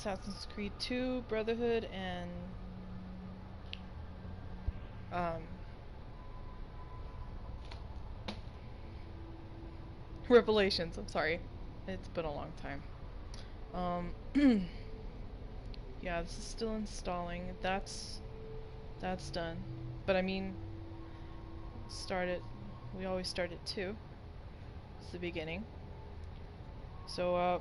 Assassin's Creed 2, Brotherhood, and Revelations. I'm sorry, it's been a long time. Yeah, this is still installing. That's done. But I mean, we always start at 2. It's the beginning. So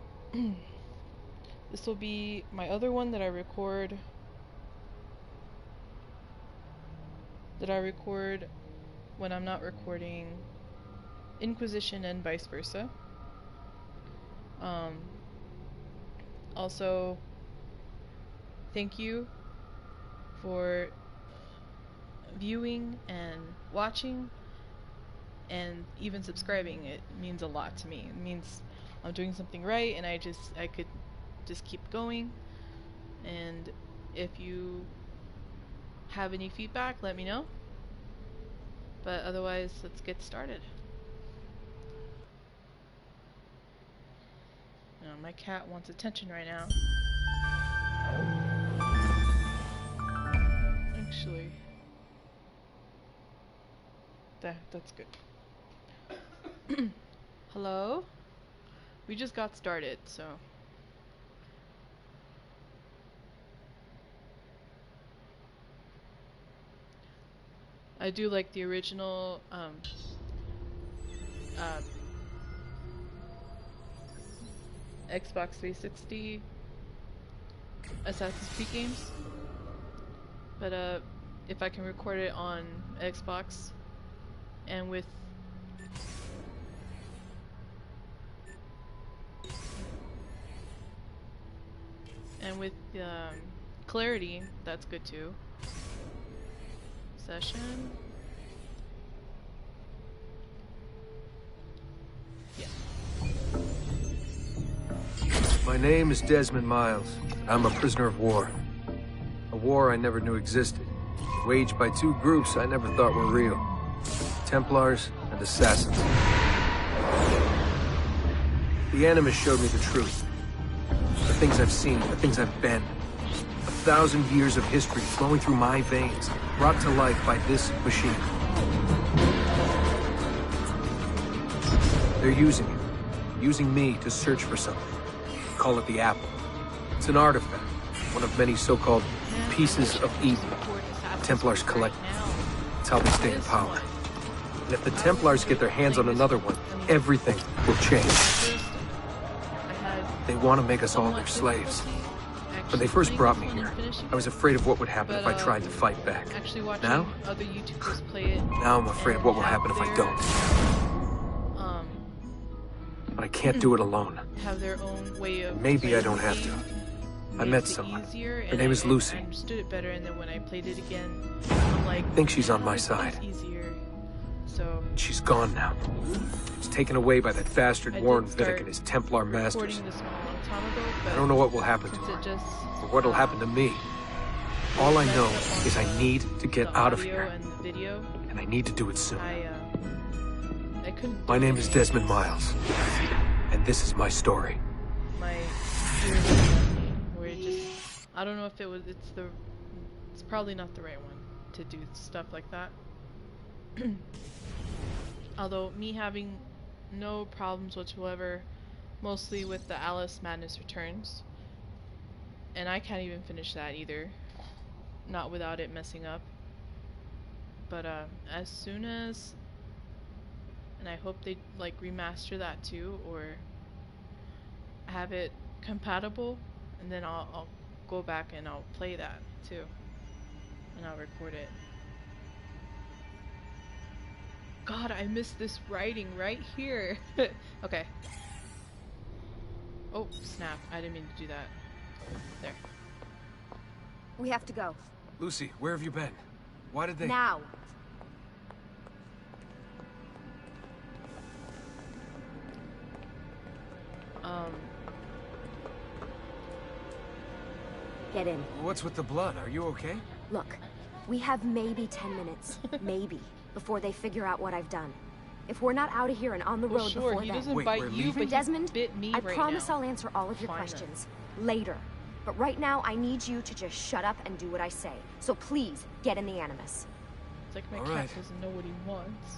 this will be my other one that I record when I'm not recording Inquisition and vice versa. Also, thank you for viewing and watching and even subscribing. It means a lot to me. It means I'm doing something right, and I could just keep going. And if you have any feedback, let me know. But otherwise, let's get started. My cat wants attention right now. Actually, that's good. Hello? We just got started, so. I do like the original Xbox 360 Assassin's Creed games, but if I can record it on Xbox and with clarity, that's good too. Session. Yeah. My name is Desmond Miles. I'm a prisoner of war. A war I never knew existed, waged by two groups I never thought were real. Templars and Assassins. The Animus showed me the truth. The things I've seen, the things I've been. 1,000 years of history flowing through my veins, brought to life by this machine. They're using me to search for something. Call it the Apple. It's an artifact, one of many so-called pieces of Eden. Templars collect them. It's how they stay in power. And if the Templars get their hands on another one, everything will change. They want to make us all their slaves. When they first brought me here, I was afraid of what would happen if I tried to fight back. Now? Now I'm afraid of what will happen if I don't. But I can't do it alone. Maybe I don't have to. I met someone. Her name is Lucy. I think she's on my side. She's gone now. She's taken away by that bastard Warren Vidic and his Templar masters. I don't know what will happen to her, or what will happen to me. All I know is I need to get out of here, and I need to do it soon. My name is Desmond Miles, and this is my story. I don't know if it's probably not the right one to do stuff like that. Although me having no problems whatsoever, mostly with the Alice Madness Returns, and I can't even finish that either, not without it messing up. But as soon as, and I hope they like remaster that too, or have it compatible, and then I'll go back and I'll play that too, and I'll record it. God, I missed this writing right here. Okay. Oh, snap. I didn't mean to do that. There. We have to go. Lucy, where have you been? Why did they... Now. Get in. What's with the blood? Are you okay? Look, we have maybe 10 minutes, maybe, before they figure out what I've done. If we're not out of here and on the road before he then... doesn't bite you, but Desmond, he bit me I right promise now. I'll answer all of your questions later. But right now, I need you to just shut up and do what I say. So please, get in the Animus. It's like my All cat right. doesn't know what he wants.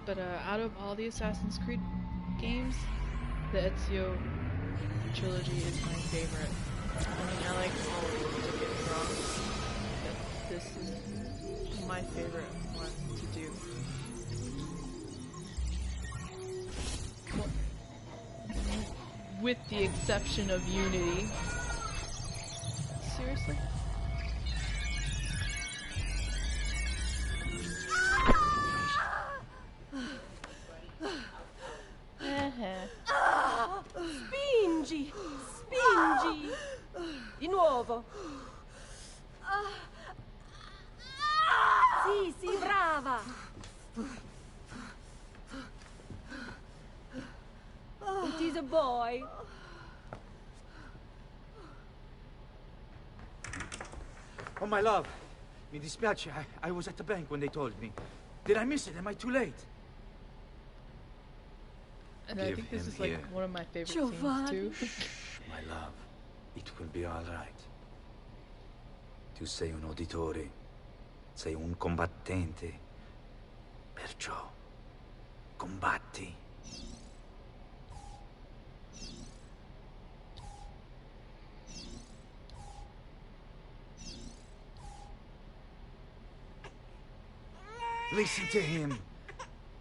But out of all the Assassin's Creed games, the Ezio trilogy is my favorite. I mean, I like all of them, don't get me wrong, but this is my favorite one to do. Well, with the exception of Unity. Seriously? Spingi! Spingi! Di nuovo! Sì, sì, brava! It is a boy. Oh, my love. Mi dispiace. I was at the bank when they told me. Did I miss it? Am I too late? And I think this is like one of my favorite scenes too. My love, it will be all right. Tu sei un uditore. Sei un combattente. Perciò, combatti. Listen to him.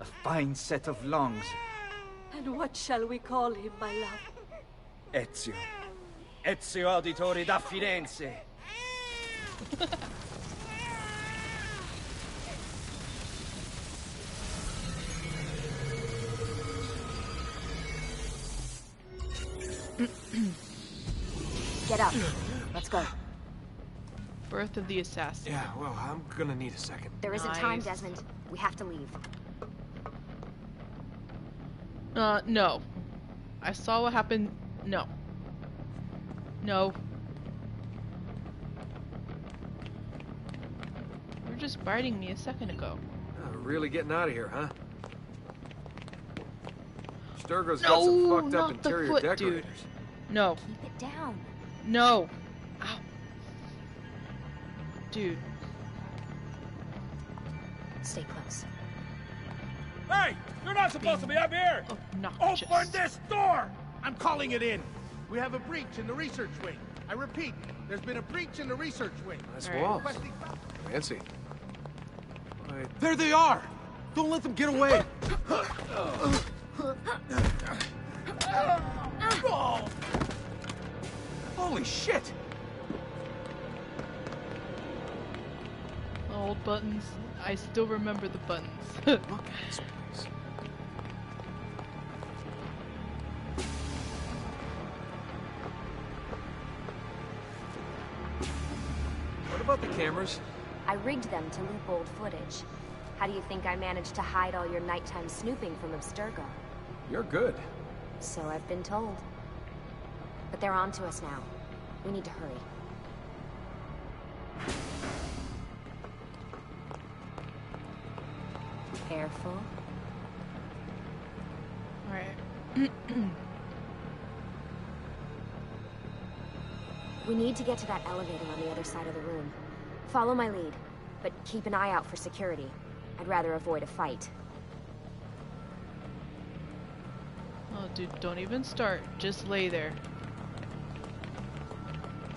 A fine set of lungs. And what shall we call him, my love? Ezio. Ezio Auditore da Firenze. Get up. Let's go. Birth of the Assassin. Yeah, well, I'm gonna need a second. There isn't time, Nice. Desmond. We have to leave. No. I saw what happened. No. No. You were just biting me a second ago. Really getting out of here, huh? Sturgo's No, got some fucked not up the interior foot, dude. decorators. No. Keep it down. No. Ow. Dude. Stay close. Hey! You're not supposed to be up here! Obnoxious. Open this door! I'm calling it in. We have a breach in the research wing. I repeat, there's been a breach in the research wing. Nice All right. walls. Requesting- Fancy. Wait, There they are! Don't let them get away! Holy shit! Old buttons. I still remember the buttons. look at this place. What about the cameras? I rigged them to loop old footage. How do you think I managed to hide all your nighttime snooping from Abstergo? You're good. So I've been told. But they're on to us now. We need to hurry. Careful. Alright. We need to get to that elevator on the other side of the room. Follow my lead, but keep an eye out for security. I'd rather avoid a fight. Oh, dude, don't even start. Just lay there.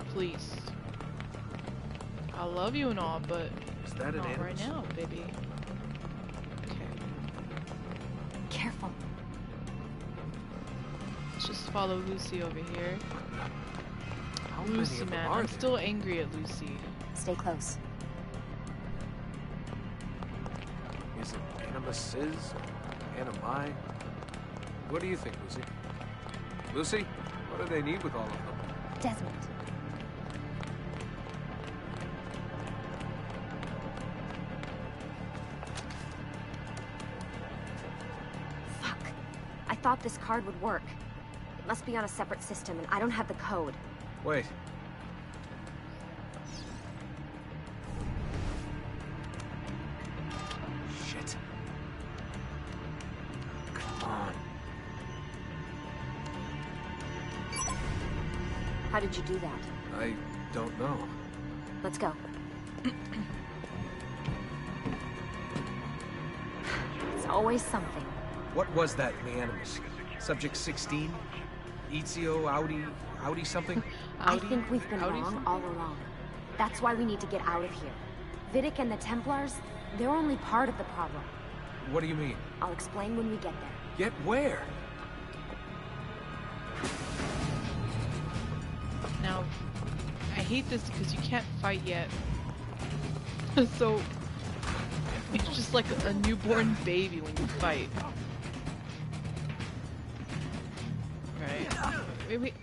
Please. I love you and all, but Is that an not right Animus? now, baby. Okay. Careful. Let's just follow Lucy over here. How many Lucy, of them man. are I'm there? still angry at Lucy. Stay close. Is it Animuses? Animi? What do you think, Lucy? Lucy? What do they need with all of them? Desmond. Fuck. I thought this card would work. It must be on a separate system, and I don't have the code. Wait. How did you do that? I don't know. Let's go. It's always something. What was that in the Animus? Subject 16? Ezio, Audi something? I think we've been wrong all along. That's why we need to get out of here. Vidic and the Templars, they're only part of the problem. What do you mean? I'll explain when we get there. Get where? Now, I hate this because you can't fight yet. So, it's just like a newborn baby when you fight. Right? Wait,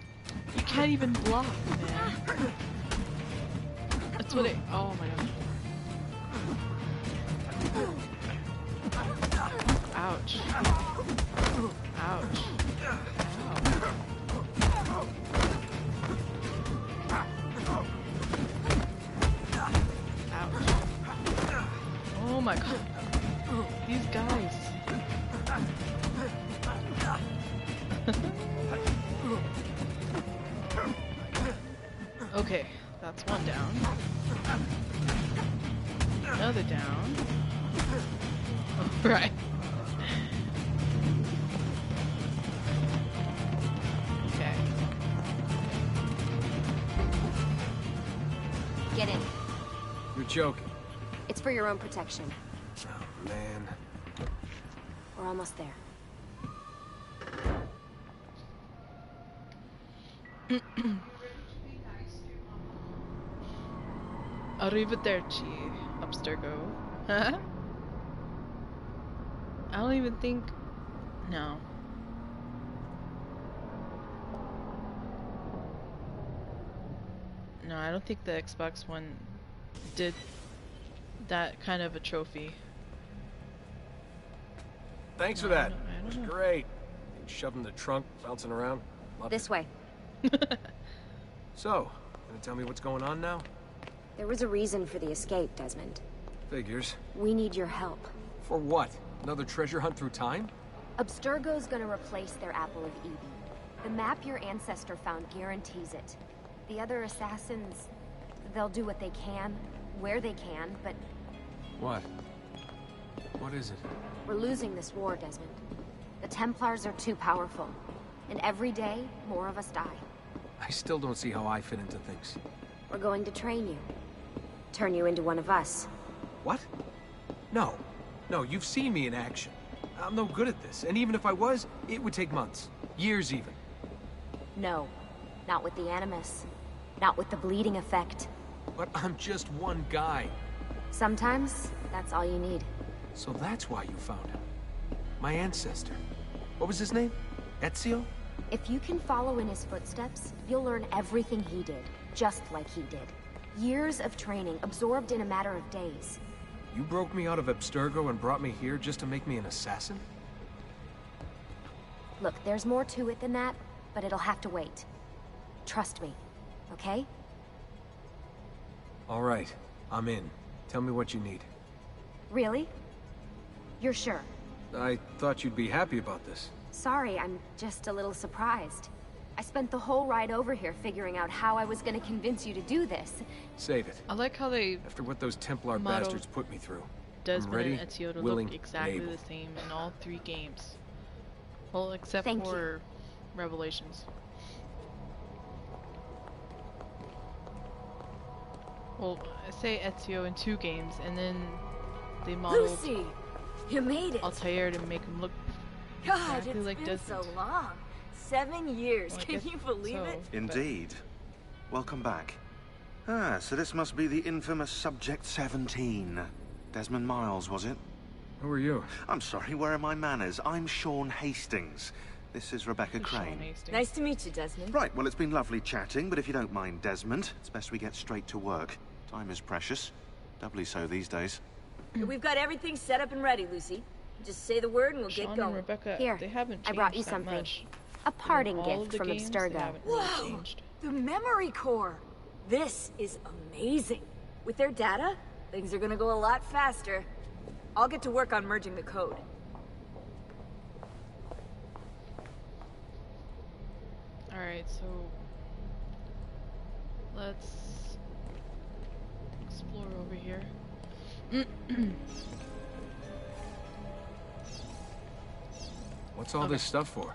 you can't even block, man. That's what it. Oh my god. Ouch. Ouch. Ouch. Oh my god. These guys. Okay, that's one down. Another down. Right. Okay. Get in. You're joking. It's for your own protection. Oh, man. We're almost there. Arrivederci, Abstergo. I don't even think... No. No, I don't think the Xbox One did that kind of a trophy. Thanks No, for I that. don't It was know. great. Shoved in the trunk, bouncing around. Loved This it. way. So, gonna tell me what's going on now? There was a reason for the escape, Desmond. Figures. We need your help. For what? Another treasure hunt through time? Abstergo's gonna replace their Apple of Eden. The map your ancestor found guarantees it. The other assassins, they'll do what they can, where they can, but What? What is it? we're losing this war, Desmond. The Templars are too powerful, and every day, more of us die. I still don't see how I fit into things. We're going to train you. Turn you into one of us. What? No. No, you've seen me in action. I'm no good at this, and even if I was, it would take months. Years even. No, not with the Animus. Not with the bleeding effect. But I'm just one guy. Sometimes, that's all you need. So that's why you found him. My ancestor. What was his name? Ezio? If you can follow in his footsteps, you'll learn everything he did, just like he did. Years of training, absorbed in a matter of days. You broke me out of Abstergo and brought me here just to make me an assassin? Look, there's more to it than that, but it'll have to wait. Trust me, okay? All right, I'm in. Tell me what you need. Really? You're sure? I thought you'd be happy about this. Sorry, I'm just a little surprised. I spent the whole ride over here figuring out how I was gonna convince you to do this. Save it. I like how they After what those Templar Model bastards put me through. Desmond ready, and Ezio to willing, look exactly and able. the same in all three games. Well, except Thank for Revelations. Well, I say Ezio in 2 games, and then they modeled Lucy, you made it. Altair to make him look God, exactly it's like been Desmond. so long. 7 years. Well, I Can guess you believe so, it? but- Indeed. Welcome back. Ah, so this must be the infamous Subject 17. Desmond Miles, was it? Who are you? I'm sorry, where are my manners? I'm Sean Hastings. This is Rebecca Sean Crane. Hastings. Nice to meet you, Desmond. Right, well, it's been lovely chatting, but if you don't mind, Desmond, it's best we get straight to work. Time is precious. Doubly so these days. We've got everything set up and ready, Lucy. Just say the word and we'll Sean get and going. Rebecca, Here, they haven't I changed brought you that something. much. A parting All of gift the from games, they Abstergo. haven't really Whoa! changed. The memory core. This is amazing. With their data, things are gonna go a lot faster. I'll get to work on merging the code. Alright, so let's explore over here. What's all this stuff for?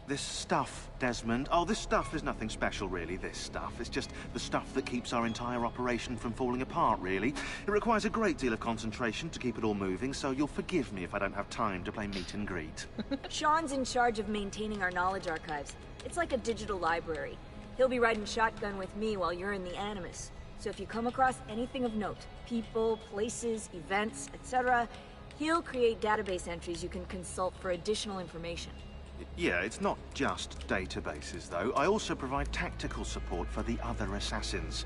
This stuff, Desmond. Oh, this stuff is nothing special, really, this stuff. It's just the stuff that keeps our entire operation from falling apart, really. It requires a great deal of concentration to keep it all moving, so you'll forgive me if I don't have time to play meet and greet. Sean's in charge of maintaining our knowledge archives. It's like a digital library. He'll be riding shotgun with me while you're in the Animus. So if you come across anything of note, people, places, events, etc., he'll create database entries you can consult for additional information. Yeah, it's not just databases, though. I also provide tactical support for the other assassins.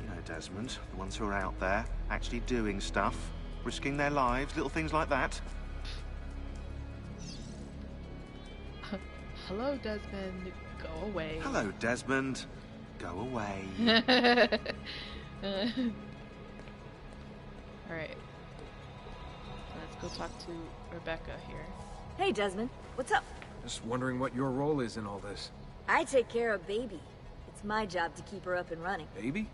You know, Desmond, the ones who are out there, actually doing stuff, risking their lives, little things like that. Hello, Desmond. Go away. Hello, Desmond. Go away. Alright. Let's go talk to Rebecca here. Hey, Desmond. What's up? Just wondering what your role is in all this. I take care of Baby. It's my job to keep her up and running. Baby?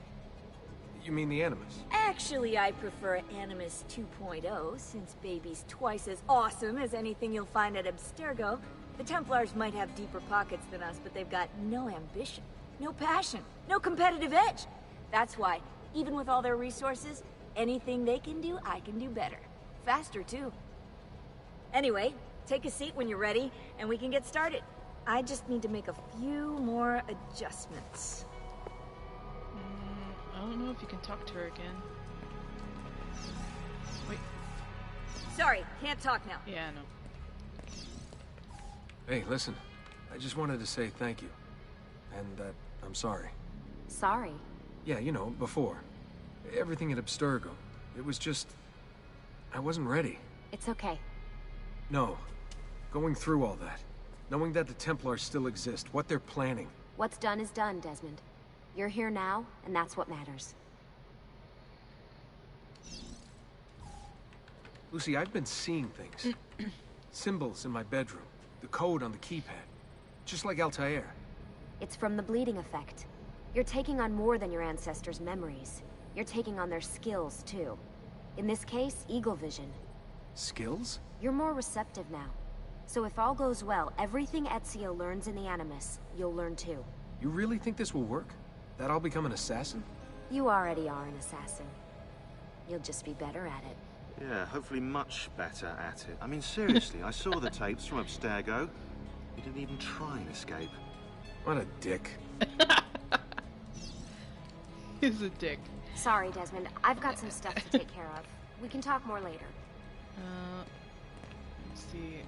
You mean the Animus? Actually, I prefer Animus 2.0, since Baby's twice as awesome as anything you'll find at Abstergo. The Templars might have deeper pockets than us, but they've got no ambition, no passion, no competitive edge. That's why, even with all their resources, anything they can do, I can do better. Faster, too. Anyway, take a seat when you're ready, and we can get started. I just need to make a few more adjustments. I don't know if you can talk to her again. Wait. Sorry, can't talk now. Yeah, no. Hey, listen. I just wanted to say thank you. And that I'm sorry. Sorry. Yeah, you know, before. Everything at Abstergo. It was just... I wasn't ready. It's okay. No. Going through all that. Knowing that the Templars still exist, what they're planning. What's done is done, Desmond. You're here now, and that's what matters. Lucy, I've been seeing things. Symbols in my bedroom. The code on the keypad. Just like Altair. It's from the bleeding effect. You're taking on more than your ancestors' memories. You're taking on their skills, too. In this case, eagle vision. Skills? You're more receptive now. So if all goes well, everything Ezio learns in the Animus, you'll learn too. You really think this will work? That I'll become an assassin? You already are an assassin. You'll just be better at it. Yeah, hopefully much better at it. I mean, seriously, I saw the tapes from Abstergo. You didn't even try and escape. What a dick. He's a dick. Sorry, Desmond. I've got some stuff to take care of. We can talk more later. Let's see.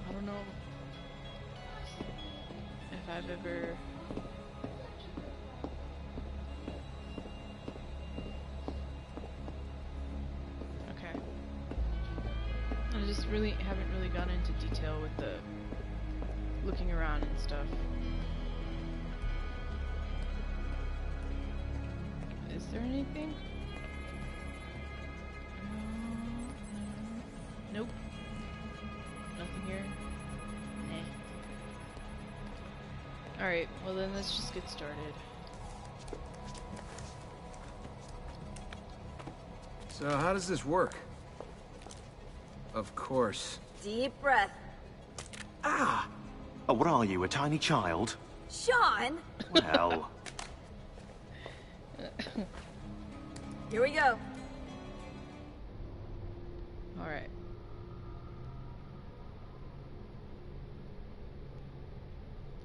I don't know if I've ever... Okay. I just really haven't really gone into detail with the looking around and stuff. Is there anything? Nope. Nothing here? Nah. Alright, well then let's just get started. So how does this work? Of course. Deep breath. Ah! Oh, what are you, a tiny child? Sean! Well... Here we go. Alright.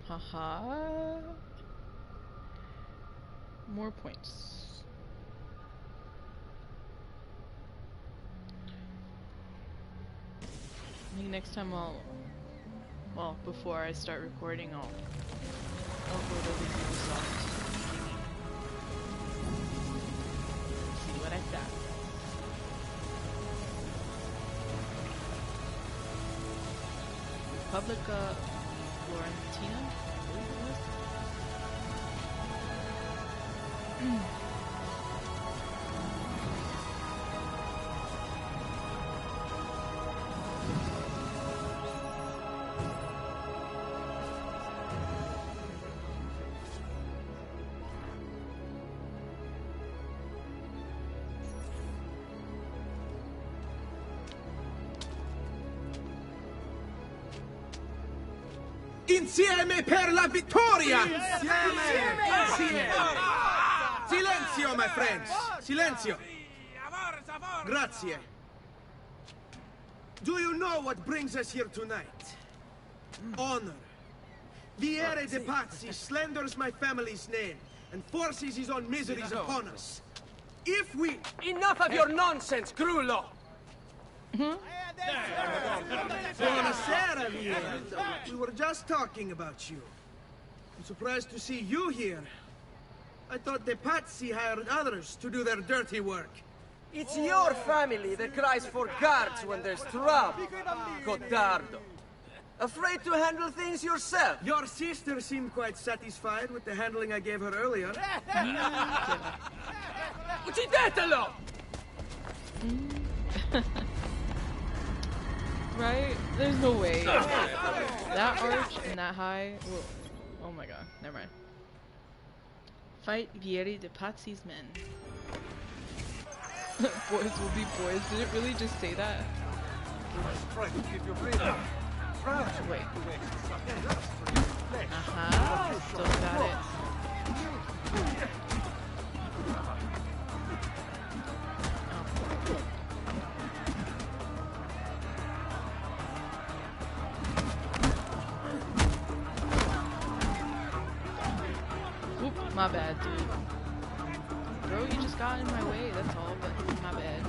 Haha. More points. I think next time well, before I start recording, I'll go to the Ubisoft. See what I've got. Republica Florentina, I believe it was. Insieme per la vittoria! Insieme! Silenzio, my friends! Silenzio! Grazie. Do you know what brings us here tonight? Honor. Viere de Pazzi slanders my family's name and forces his own miseries upon us. If we... Enough of your nonsense, Grullo! Buonasera, Viere. We were just talking about you. I'm surprised to see you here. I thought the Pazzi hired others to do their dirty work. It's your family that cries for guards when there's trouble. Cotardo. Afraid to handle things yourself? Your sister seemed quite satisfied with the handling I gave her earlier. Uccidetelo! Right? There's no way. That arch and that high. Whoa. Oh my god. Never mind. Fight Vieri de Pazzi's men. Boys will be boys. Did it really just say that? Wait. Still got it. Oop, my bad, dude. Bro, you just got in my way, that's all, but my bad.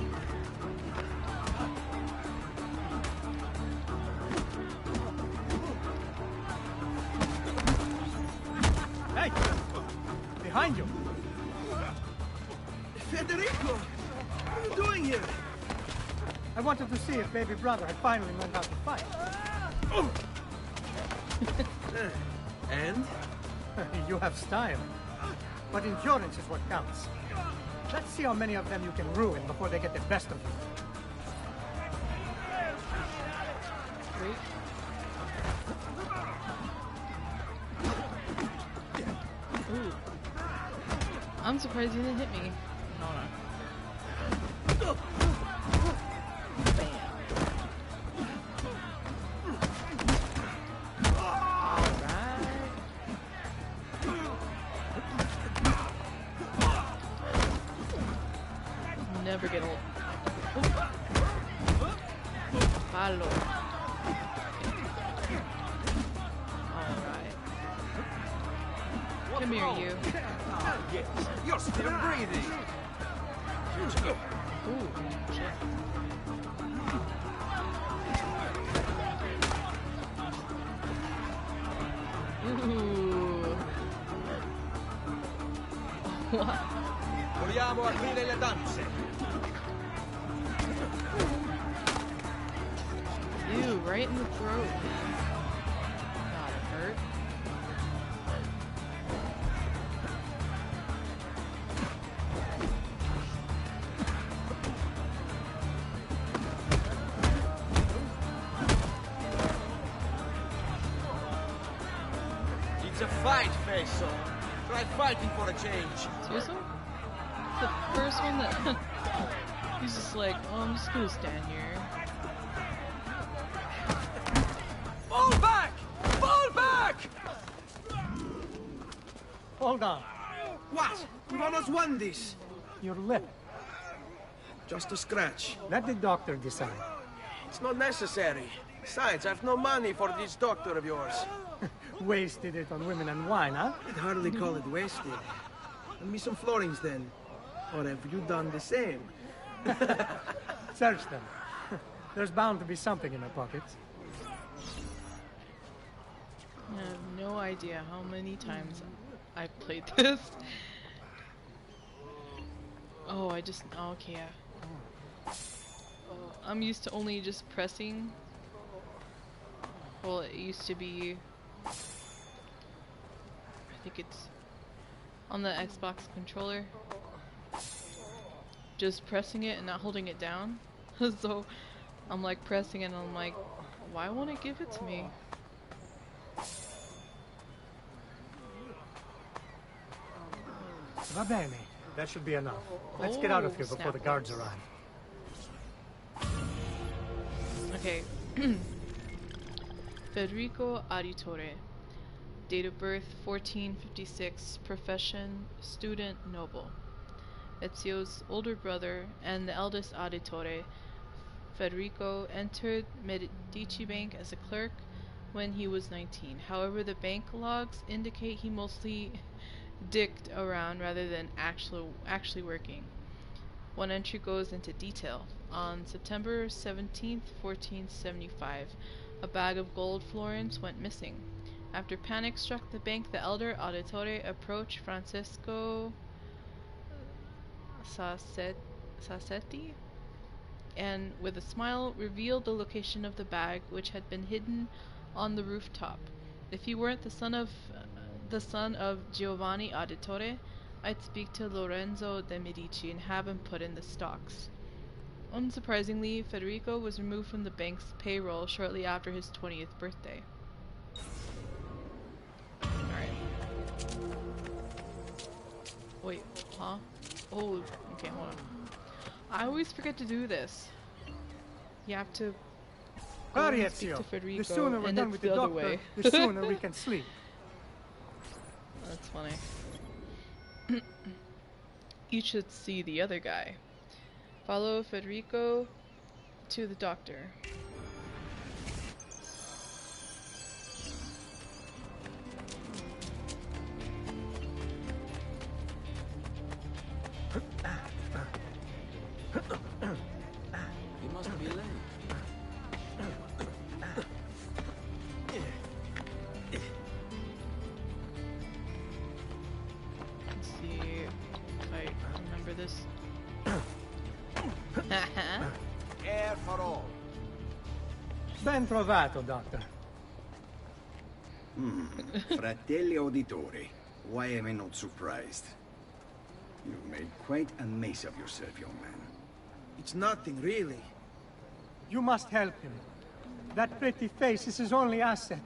Hey! Behind you! Federico! What are you doing here? I wanted to see if baby brother had finally learned how to fight. And? You have style. But endurance is what counts. Let's see how many of them you can ruin before they get the best of you. Wait. Ooh. I'm surprised you didn't hit me. Hold on. Bam. Alright. Never get old. Follow. Alright. Come here, you. Yes, you're still breathing. Ooh, shit. Ooh. What? Vogliamo aprire le danze. Ew, right in the throat. God, it hurt. It's a fight, Faso. Try fighting for a change. Seriously? The first one that... He's just like, oh, I'm just gonna stand here. Fall back! Fall back! Hold on. What? You've almost won this. Your lip. Just a scratch. Let the doctor decide. It's not necessary. Besides, I've no money for this doctor of yours. Wasted it on women and wine, huh? I'd hardly call it wasted. Lend me some florins then. Or have you done the same? Search them. There's bound to be something in their pockets. I have no idea how many times I've played this. Oh, okay, yeah. I'm used to only just pressing. Well, it used to be... I think it's on the Xbox controller. Just pressing it and not holding it down. So I'm like pressing it and I'm like, why won't it give it to me? Va bene. That should be enough. Let's get out of here before the guards arrive. Okay. Federico Auditore. Date of birth 1456. Profession student noble. Ezio's older brother and the eldest auditore, Federico, entered Medici Bank as a clerk when he was 19. However, the bank logs indicate he mostly dicked around rather than actually working. One entry goes into detail. On September 17th, 1475, a bag of gold florins went missing. After panic struck the bank, the elder auditore approached Francesco Sassetti and, with a smile, revealed the location of the bag, which had been hidden on the rooftop. If he weren't the son of Giovanni Auditore, I'd speak to Lorenzo de' Medici and have him put in the stocks. Unsurprisingly, Federico was removed from the bank's payroll shortly after his 20th birthday. Alright. Wait, huh? Oh, okay, hold on. I always forget to do this. You have to go and speak to Federico, the sooner we're and done it's with the the other doctor, way. the sooner we can sleep. That's funny. You should see the other guy. Follow Federico to the doctor. You must be late. Let's see if I remember this. Air for all. Ben trovato, Doctor. Fratelli Auditori, why am I not surprised? You've made quite a mess of yourself, young man. It's nothing, really. You must help him. That pretty face is his only asset.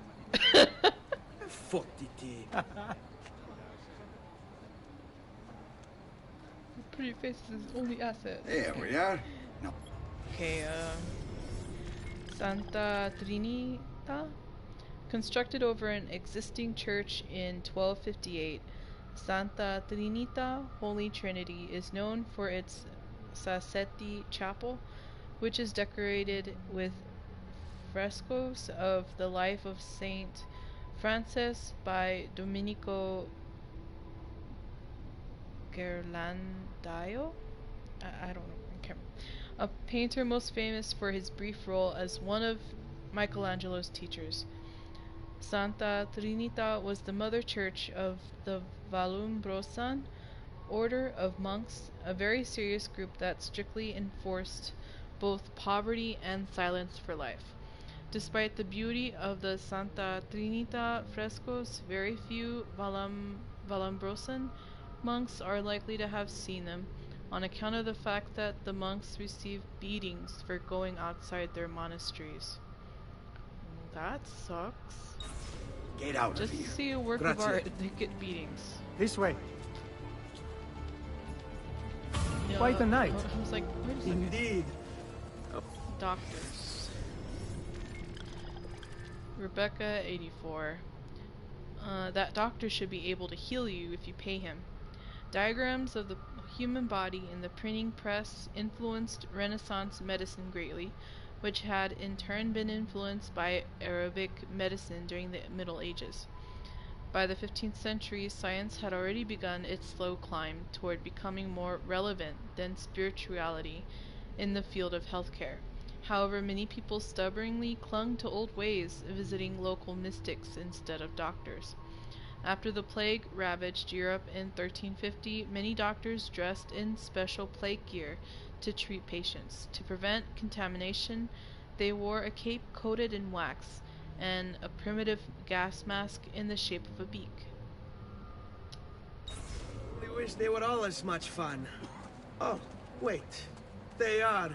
Fottiti. Pretty face is his only asset. There we are. Now, Okay, Santa Trinita? Constructed over an existing church in 1258, Santa Trinita, Holy Trinity, is known for its Sassetti Chapel, which is decorated with frescoes of the life of Saint Francis by Domenico Ghirlandaio? I don't know. I can't remember. A painter most famous for his brief role as one of Michelangelo's teachers. Santa Trinita was the mother church of the Vallombrosan order of monks, a very serious group that strictly enforced both poverty and silence for life. Despite the beauty of the Santa Trinita frescoes, very few Vallombrosan monks are likely to have seen them, on account of the fact that the monks receive beatings for going outside their monasteries. That sucks. get out Just of to here. see a work Grazie. of art, they get beatings. This way. Yeah, Quite a night. I was like, wait a second. Indeed. Doctors. Rebecca, 84. That doctor should be able to heal you if you pay him. Diagrams of the human body in the printing press influenced Renaissance medicine greatly, which had in turn been influenced by Arabic medicine during the Middle Ages. By the 15th century, science had already begun its slow climb toward becoming more relevant than spirituality in the field of healthcare. However, many people stubbornly clung to old ways, visiting local mystics instead of doctors. After the plague ravaged Europe in 1350, many doctors dressed in special plague gear to treat patients. To prevent contamination, they wore a cape coated in wax and a primitive gas mask in the shape of a beak. We wish they were all as much fun. Oh, wait. They are.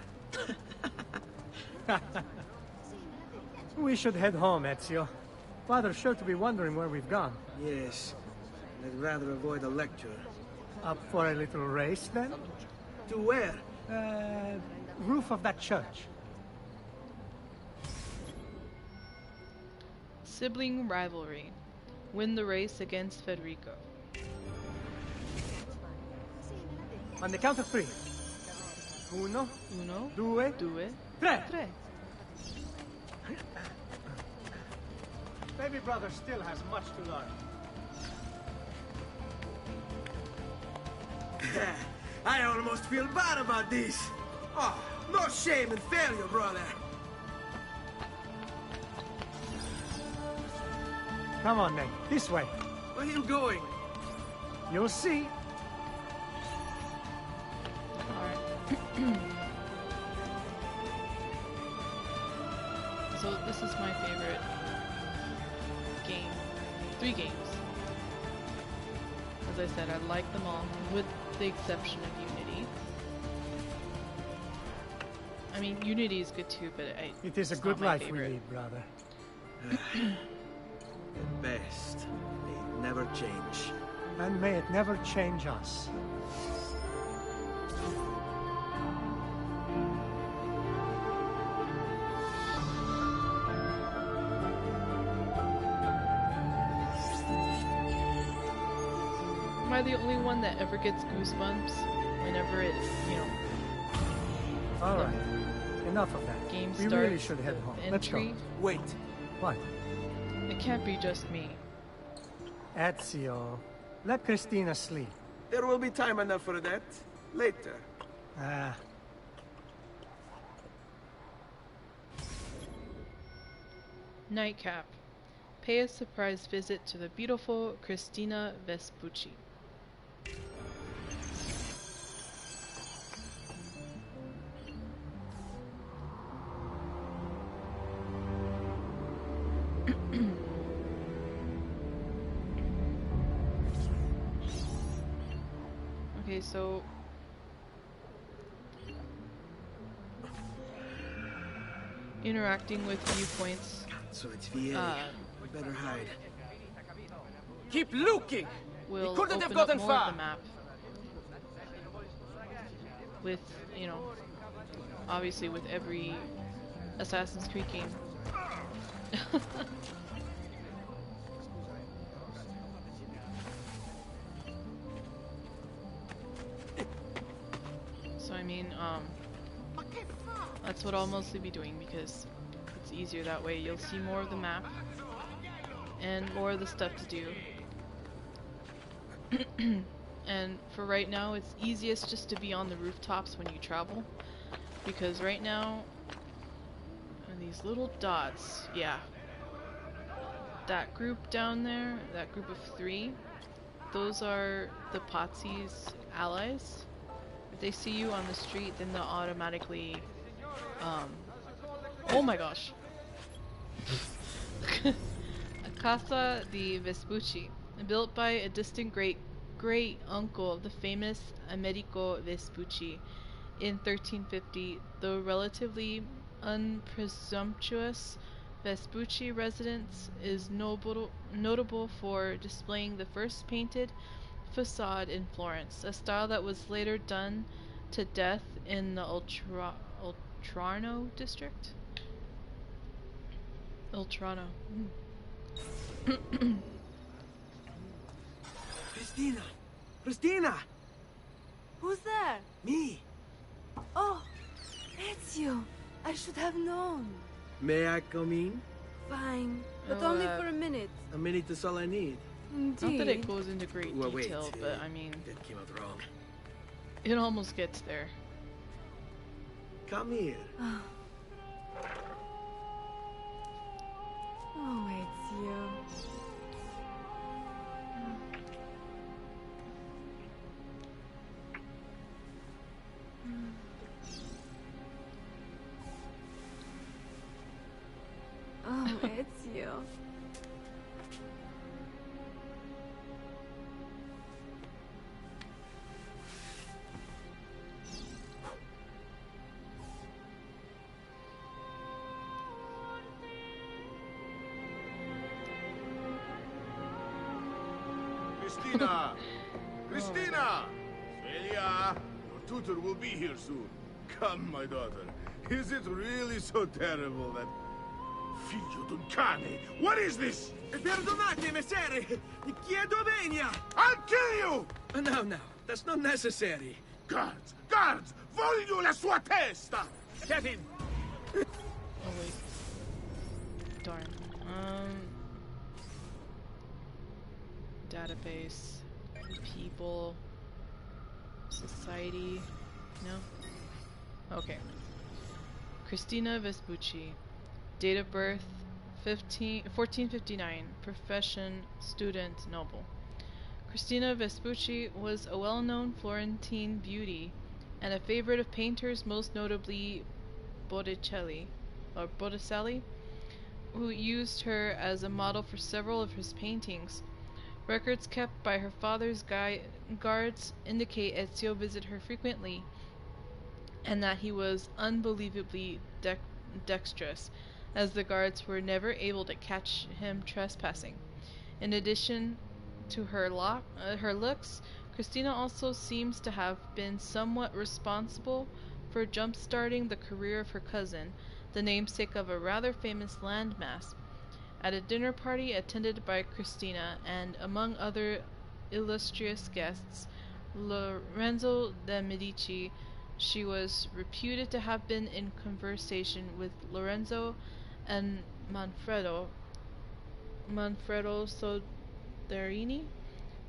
We should head home, Ezio. Father's sure to be wondering where we've gone. Yes. I'd rather avoid a lecture. Up for a little race, then? To where? Roof of that church. Sibling rivalry. win the race against Federico. On the count of 3. Uno, due, tre. Baby brother still has much to learn. I almost feel bad about this. Oh, no shame in failure, brother. Come on, Nate. This way. Where are you going? You'll see. So this is my favorite game. 3 games. As I said, I like them all, with the exception of Unity. I mean, Unity is good too, but it is a good life we lead, brother. The best. May it never change. And may it never change us. Am I the only one that ever gets goosebumps whenever it, you know... Alright, enough of that. Game we starts, really should head home. Let's go. Wait. What? It can't be just me. Ezio, let Christina sleep. There will be time enough for that. Later. Nightcap. Pay a surprise visit to the beautiful Christina Vespucci. Okay, so interacting with viewpoints. So it's VA. We better hide. Keep looking! Will He couldn't open have up gotten more far. of the map. With, you know, obviously with every Assassin's Creed game. So I mean, that's what I'll mostly be doing because it's easier that way. You'll see more of the map and more of the stuff to do. And for right now, it's easiest just to be on the rooftops when you travel, because right now, these little dots, yeah, that group down there, that group of 3, those are the Pazzi's allies. If they see you on the street, then they'll automatically, oh my gosh. Casa di Vespucci, built by a distant great-uncle of the famous Americo Vespucci in 1350, the relatively unpresumptuous Vespucci residence is notable for displaying the first painted facade in Florence, a style that was later done to death in the Oltrarno district. Oltrarno. Christina! Christina! Who's there? Me! Oh, Ezio! I should have known. May I come in? Fine, but only for a minute. A minute is all I need. Not that Indeed. it goes into great detail, but I mean, That came out wrong. it almost gets there. Come here. Oh, Ezio. Oh, Ezio. Christina! Christina! Celia! Your tutor will be here soon. Come, my daughter. Is it really so terrible that... Figlio d'un cane! What is this? Perdonate, messere! Chiedo venia! I'll kill you! No, no, that's not necessary. Guards! Guards! Voglio la sua testa! Kevin! Oh wait. Darn. Database. People. Society. No? Okay. Cristina Vespucci. Date of birth 1459. Profession student noble. Cristina Vespucci was a well-known Florentine beauty and a favorite of painters, most notably Botticelli, who used her as a model for several of his paintings. Records kept by her father's guards indicate Ezio visited her frequently, and that he was unbelievably dexterous, as the guards were never able to catch him trespassing. In addition to her looks, Christina also seems to have been somewhat responsible for jump-starting the career of her cousin, the namesake of a rather famous landmass. At a dinner party attended by Christina and among other illustrious guests, Lorenzo de' Medici, she was reputed to have been in conversation with Lorenzo and Manfredo Soderini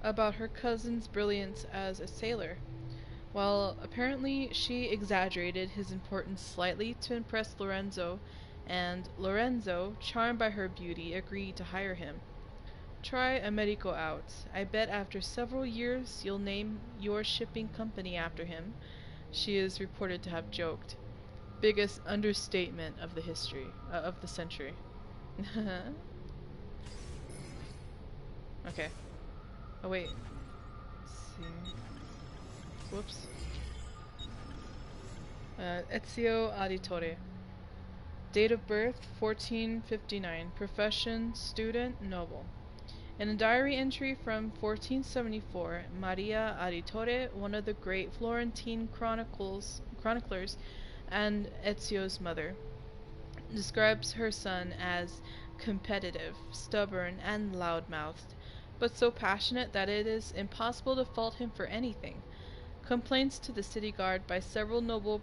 about her cousin's brilliance as a sailor. While apparently she exaggerated his importance slightly to impress Lorenzo, and Lorenzo, charmed by her beauty, agreed to hire him. Try Americo out. I bet after several years you'll name your shipping company after him, she is reported to have joked. Biggest understatement of the century. Okay. Oh wait. Let's see. Whoops. Ezio Auditore. Date of birth 1459. Profession student noble. In a diary entry from 1474, Maria Auditore, one of the great Florentine chroniclers and Ezio's mother, describes her son as competitive, stubborn, and loud-mouthed, but so passionate that it is impossible to fault him for anything. Complaints to the city guard by several noble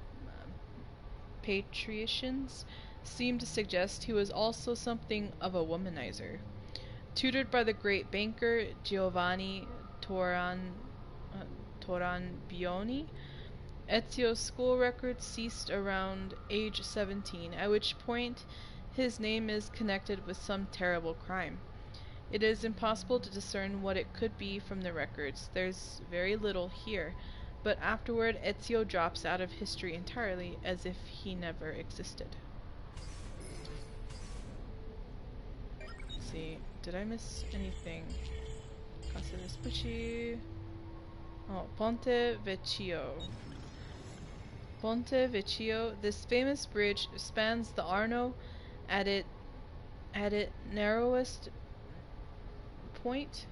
patricians seem to suggest he was also something of a womanizer. Tutored by the great banker Giovanni Toranbioni, Ezio's school records ceased around age 17, at which point his name is connected with some terrible crime. It is impossible to discern what it could be from the records. There's very little here, but afterward Ezio drops out of history entirely, as if he never existed. Let's see, did I miss anything? Casa Vespucci. Oh, Ponte Vecchio. Ponte Vecchio. This famous bridge spans the Arno at its narrowest point.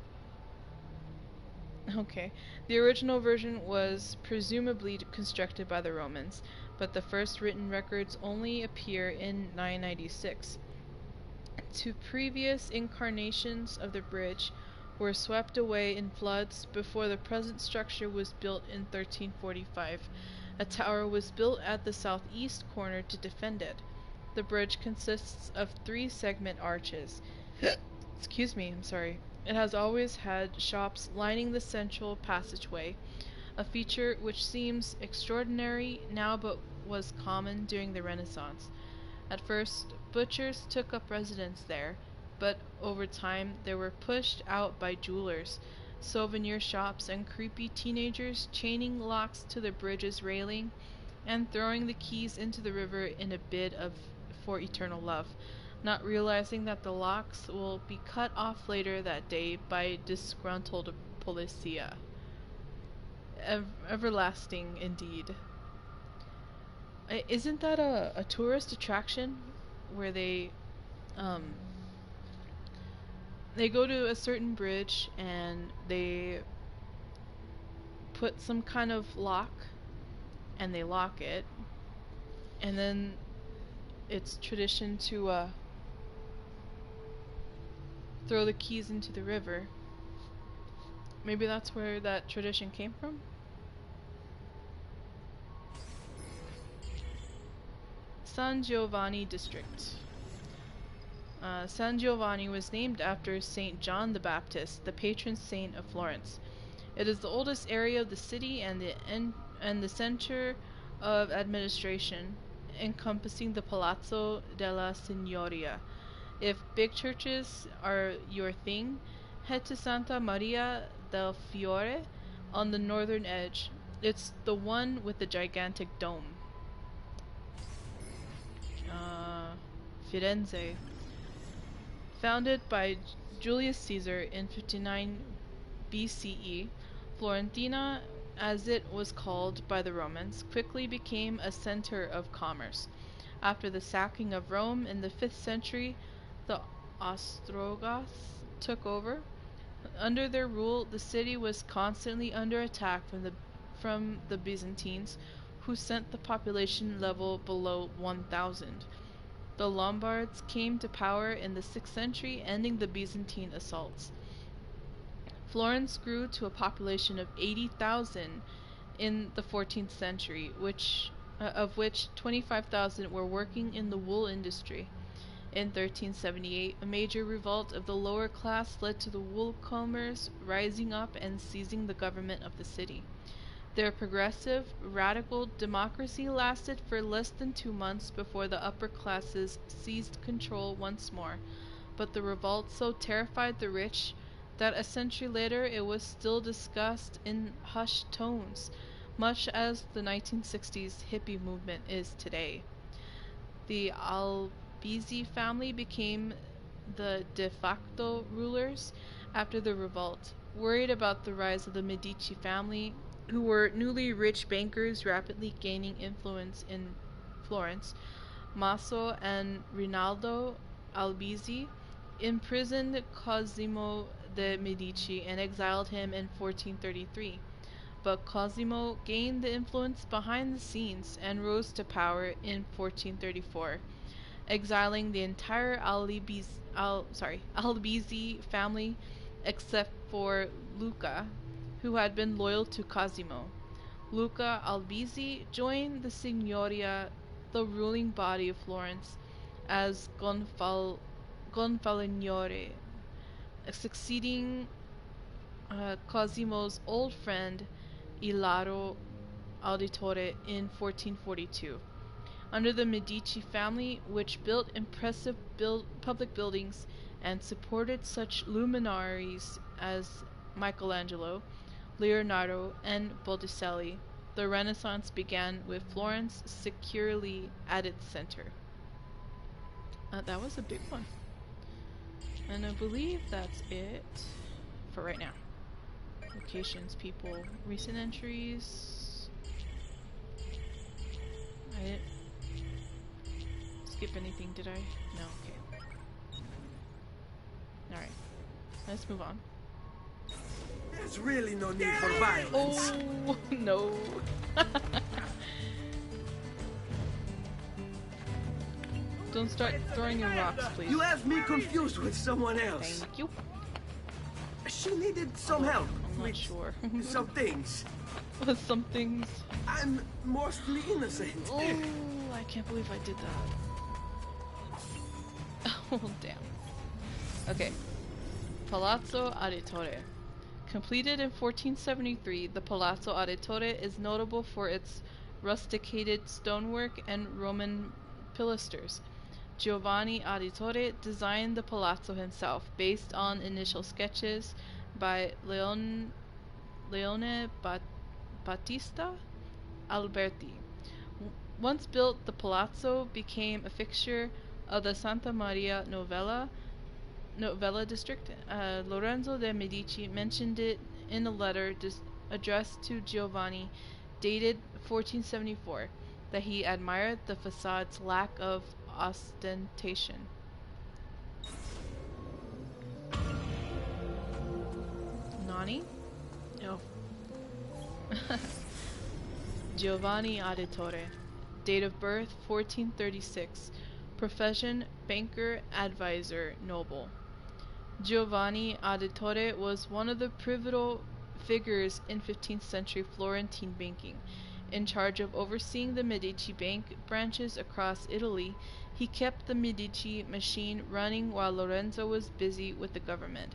Okay. The original version was presumably constructed by the Romans, but the first written records only appear in 996. Two previous incarnations of the bridge were swept away in floods before the present structure was built in 1345. A tower was built at the southeast corner to defend it. The bridge consists of 3 segment arches. Excuse me, I'm sorry. It has always had shops lining the central passageway, a feature which seems extraordinary now but was common during the Renaissance. At first, butchers took up residence there, but over time they were pushed out by jewelers, souvenir shops, and creepy teenagers chaining locks to the bridge's railing and throwing the keys into the river in a bid for eternal love, not realizing that the locks will be cut off later that day by disgruntled policia. Everlasting indeed. Isn't that a tourist attraction where they go to a certain bridge and they put some kind of lock and they lock it, and then it's tradition to throw the keys into the river. Maybe that's where that tradition came from? San Giovanni District. San Giovanni was named after Saint John the Baptist, the patron saint of Florence. It is the oldest area of the city and the center of administration, encompassing the Palazzo della Signoria. If big churches are your thing, head to Santa Maria del Fiore on the northern edge. It's the one with the gigantic dome. Firenze. Founded by Julius Caesar in 59 BCE, Florentina, as it was called by the Romans, quickly became a center of commerce. After the sacking of Rome in the 5th century, the Ostrogoths took over. Under their rule, the city was constantly under attack from the Byzantines, who sent the population level below 1,000. The Lombards came to power in the 6th century, ending the Byzantine assaults. Florence grew to a population of 80,000 in the 14th century, of which 25,000 were working in the wool industry. In 1378, a major revolt of the lower class led to the wool combers rising up and seizing the government of the city. Their progressive, radical democracy lasted for less than 2 months before the upper classes seized control once more, but the revolt so terrified the rich that a century later it was still discussed in hushed tones, much as the 1960s hippie movement is today. The Albizzi family became the de facto rulers after the revolt. Worried about the rise of the Medici family, who were newly rich bankers rapidly gaining influence in Florence, Maso and Rinaldo Albizzi imprisoned Cosimo de' Medici and exiled him in 1433. But Cosimo gained the influence behind the scenes and rose to power in 1434, exiling the entire Albizzi family except for Luca, who had been loyal to Cosimo. Luca Albizzi joined the Signoria, the ruling body of Florence, as Gonfaloniere, succeeding Cosimo's old friend Ilaro Auditore in 1442. Under the Medici family, which built impressive public buildings and supported such luminaries as Michelangelo, Leonardo, and Botticelli, the Renaissance began with Florence securely at its center. That was a big one. And I believe that's it for right now. Locations, people, recent entries. I didn't skip anything, did I? No, okay. Alright. Let's move on. There's really no need for violence. Oh, no. Don't start throwing your rocks, please. You have me confused with someone else. Thank you. She needed some help. I'm not sure. Some things. Some things. I'm mostly innocent. Oh, I can't believe I did that. Oh, damn. Okay. Palazzo Auditore. Completed in 1473, the Palazzo Auditore is notable for its rusticated stonework and Roman pilasters. Giovanni Auditore designed the palazzo himself, based on initial sketches by Leone Battista Alberti. Once built, the palazzo became a fixture of the Santa Maria Novella district. Lorenzo de' Medici mentioned it in a letter addressed to Giovanni, dated 1474, that he admired the facade's lack of ostentation. Nani? No. Giovanni Auditore. Date of birth 1436. Profession banker, advisor, noble. Giovanni Auditore was one of the pivotal figures in 15th century Florentine banking. In charge of overseeing the Medici bank branches across Italy, he kept the Medici machine running while Lorenzo was busy with the government.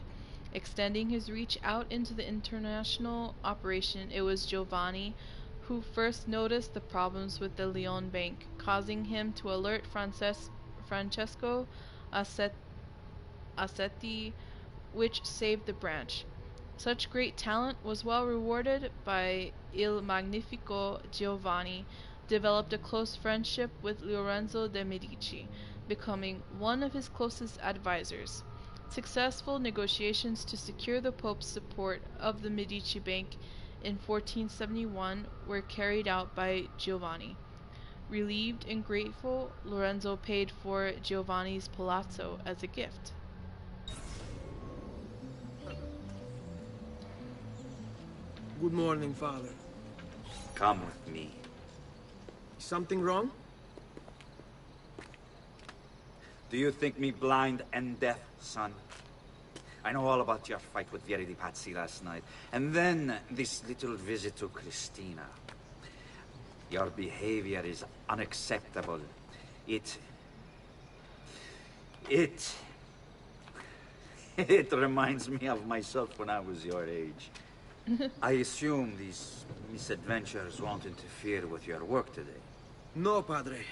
Extending his reach out into the international operation, it was Giovanni who first noticed the problems with the Lyon bank, causing him to alert Francesco Assetti, which saved the branch. Such great talent was well rewarded by Il Magnifico. Giovanni developed a close friendship with Lorenzo de' Medici, becoming one of his closest advisors. Successful negotiations to secure the Pope's support of the Medici Bank in 1471 were carried out by Giovanni. Relieved and grateful, Lorenzo paid for Giovanni's palazzo as a gift. Good morning, Father. Come with me. Something wrong? Do you think me blind and deaf, son? I know all about your fight with Vieri di Pazzi last night. And then this little visit to Cristina. Your behavior is unacceptable. It reminds me of myself when I was your age. I assume these misadventures won't interfere with your work today. No, Padre.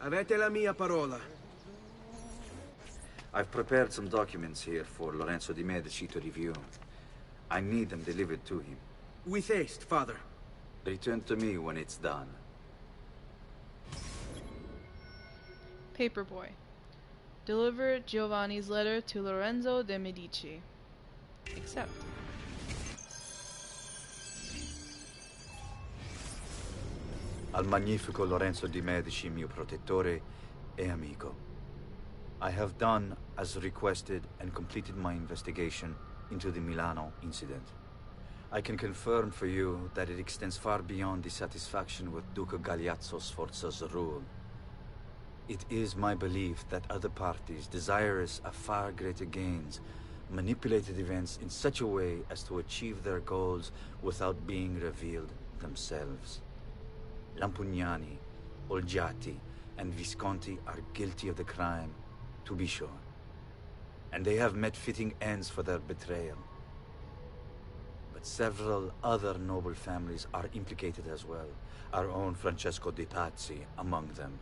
Avete la mia parola. I've prepared some documents here for Lorenzo de' Medici to review. I need them delivered to him. With haste, Father. Return to me when it's done. Paperboy. Deliver Giovanni's letter to Lorenzo de' Medici. Accept. Al magnifico Lorenzo de' Medici, mio protettore e amico. I have done as requested and completed my investigation into the Milano incident. I can confirm for you that it extends far beyond dissatisfaction with Duca Galeazzo Sforza's rule. It is my belief that other parties, desirous of far greater gains, manipulated events in such a way as to achieve their goals without being revealed themselves. Lampugnani, Olgiati, and Visconti are guilty of the crime, to be sure. And they have met fitting ends for their betrayal. But several other noble families are implicated as well, our own Francesco de' Pazzi among them.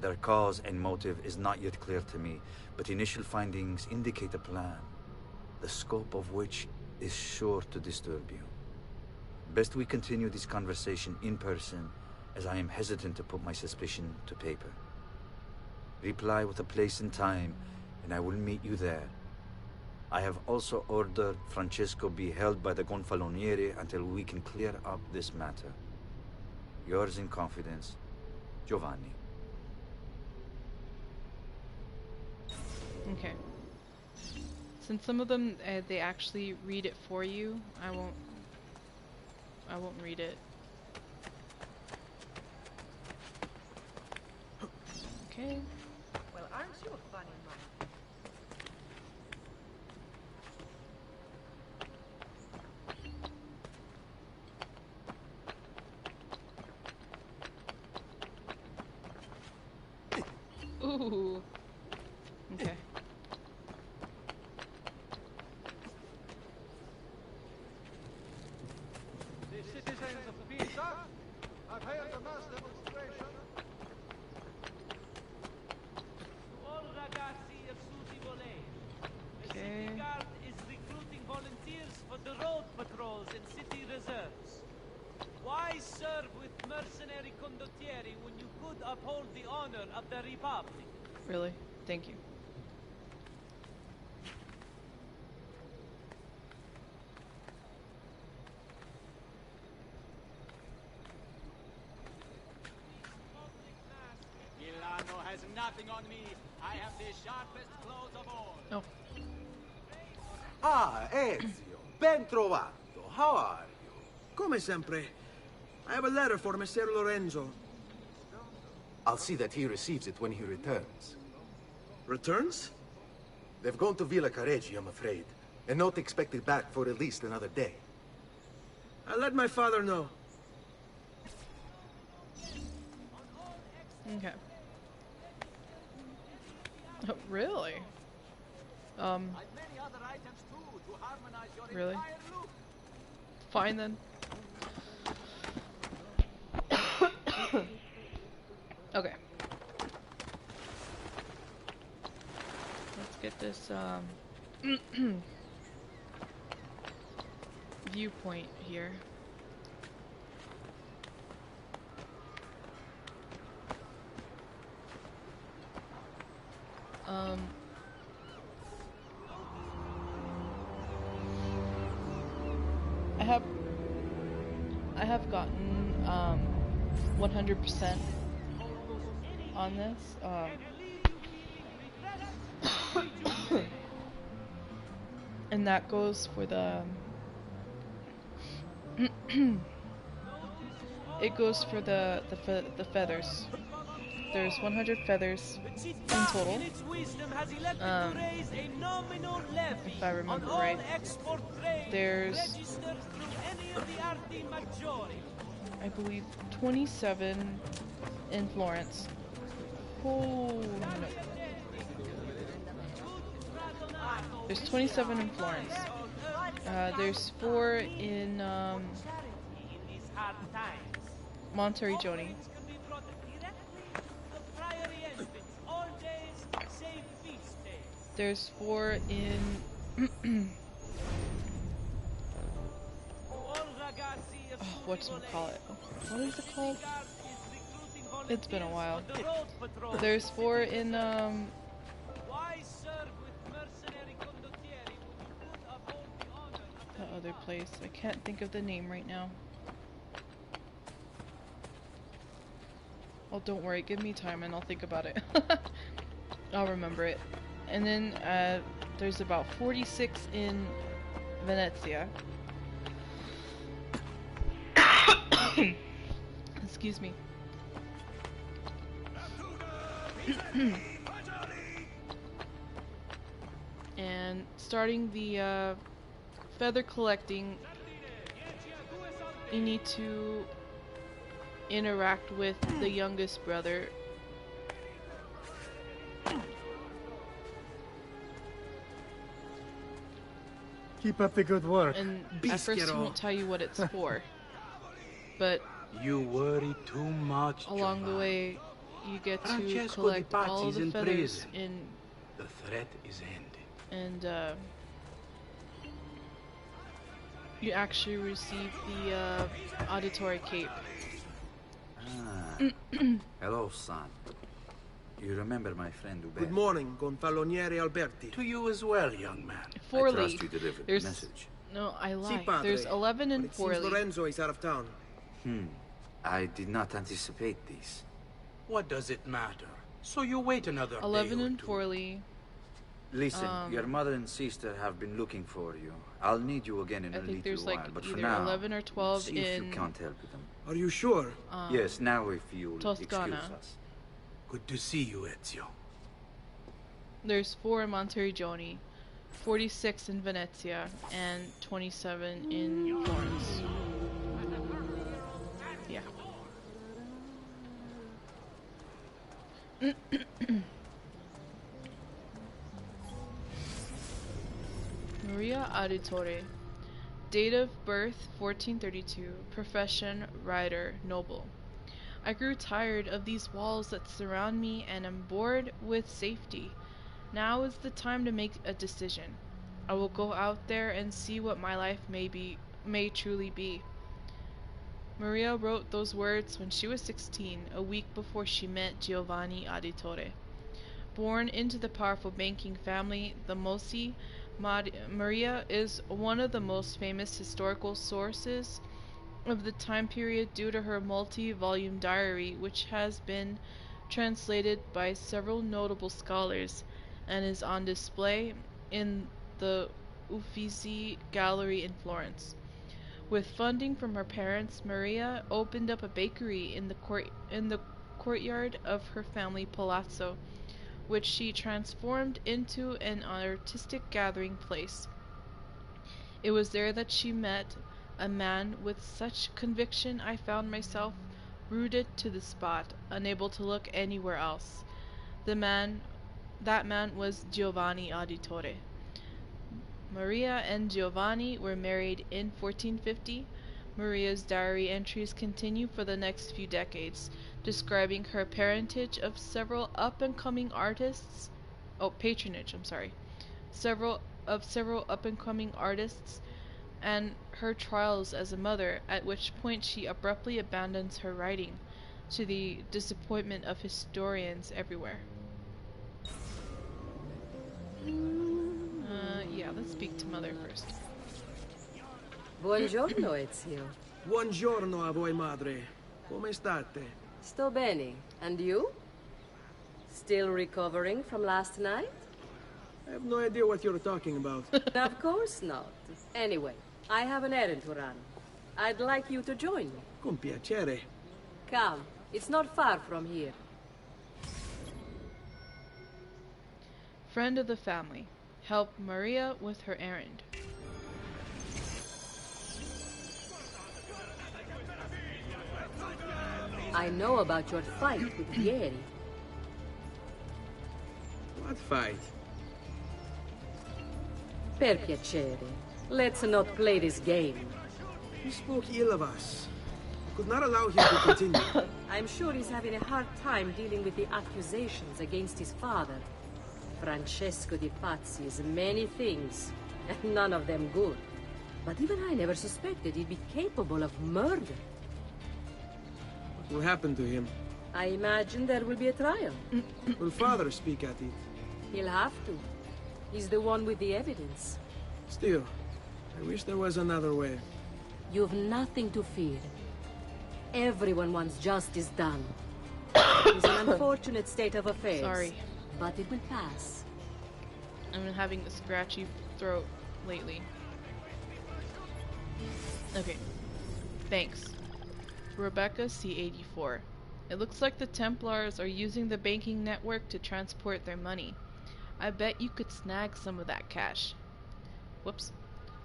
Their cause and motive is not yet clear to me, but initial findings indicate a plan, the scope of which is sure to disturb you. Best we continue this conversation in person, as I am hesitant to put my suspicion to paper. Reply with a place and time, and I will meet you there. I have also ordered Francesco be held by the Gonfaloniere until we can clear up this matter. Yours in confidence, Giovanni. Okay. Since some of them, they actually read it for you, I won't read it. Okay. Well, aren't you a funny man? Ooh. Okay. The citizens of Pisa have held a mass demonstration. All ragazzi of Susi Volet. The Okay. city guard is recruiting volunteers for the road patrols and city reserves. Why serve with mercenary condottieri when you could uphold the honor of the Republic? Really? Thank you. Milano has nothing on me. I have the sharpest claws of all. Oh. Ah, Ezio. Ben trovato. How are you? Come sempre. I have a letter for Messer Lorenzo. I'll see that he receives it when he returns. Returns? They've gone to Villa Careggi, I'm afraid, and not expected back for at least another day. I'll let my father know. Okay. Oh, really? Really? Fine then. Okay. Let's get this viewpoint here. I have gotten 100% on this. And that goes for the it goes for the feathers. There's 100 feathers in total. If I remember right, there's, I believe, 27 in Florence. Oh no. There's 27 in Florence. There's 4 in Monteriggioni. There's 4 in whatchamacallit? What is it called? It's been a while. There's 4 in that other place. I can't think of the name right now. Oh, don't worry, give me time and I'll think about it. I'll remember it. And then there's about 46 in Venezia. Excuse me. And starting the feather collecting, you need to interact with the youngest brother. Keep up the good work. And at first he won't tell you what it's for. But you worry too much, along Giovanni. the way, you get to Francesco collect Di Pazzi's all of the in feathers prison. The threat is ending. and you actually receive the auditory cape. Hello, son. You remember my friend Ube? Good morning, Gonfaloniere Alberti. To you as well, young man. Forlì. I trust you delivered the message. No, I Si, lied. padre. There's 11 in But it seems Forlì. Lorenzo is out of town. I did not anticipate this. What does it matter? So you wait another 11 day or in two. Forlì. Listen, your mother and sister have been looking for you. I'll need you again in I a think little there's while, like but for either now, 11 or 12 see if you in can't help them. Are you sure? Yes, now if you'll Toscana. excuse us. Good to see you, Ezio. There's 4 in Monteriggioni, 46 in Venezia, and 27 in Florence. Yeah. Maria Auditore. Date of birth 1432. Profession writer, noble. I grew tired of these walls that surround me and am bored with safety. Now is the time to make a decision. I will go out there and see what my life may truly be. Maria wrote those words when she was 16, a week before she met Giovanni Auditore. Born into the powerful banking family, the Mossi, Maria is one of the most famous historical sources of the time period due to her multi-volume diary, which has been translated by several notable scholars and is on display in the Uffizi Gallery in Florence. With funding from her parents, Maria opened up a bakery in the courtyard of her family palazzo, which she transformed into an artistic gathering place. It was there that she met a man with such conviction I found myself rooted to the spot, unable to look anywhere else. That man was Giovanni Auditore. Maria and Giovanni were married in 1450. Maria's diary entries continue for the next few decades, describing her parentage of several up-and-coming artists. Oh, patronage, I'm sorry. Several up-and-coming artists, and her trials as a mother, at which point she abruptly abandons her writing, to the disappointment of historians everywhere. Yeah, let's speak to Mother first. Buongiorno, Ezio. Buongiorno a voi, madre. Come state? Sto bene. And you? Still recovering from last night? I have no idea what you're talking about. Of course not. Anyway, I have an errand to run. I'd like you to join me. Con piacere. Come, it's not far from here. Friend of the family. Help Maria with her errand. I know about your fight with Vieri. What fight? Per piacere. Let's not play this game. He spoke ill of us. Could not allow him to continue. I'm sure he's having a hard time dealing with the accusations against his father. Francesco di Pazzi is many things, and none of them good. But even I never suspected he'd be capable of murder. What will happen to him? I imagine there will be a trial. Will father speak at it? He'll have to. He's the one with the evidence. Still, I wish there was another way. You've nothing to fear. Everyone wants justice done. It's an unfortunate state of affairs. Sorry. But it will pass. I've been having a scratchy throat lately. Okay. Thanks. Rebecca C84. It looks like the Templars are using the banking network to transport their money. I bet you could snag some of that cash. Whoops.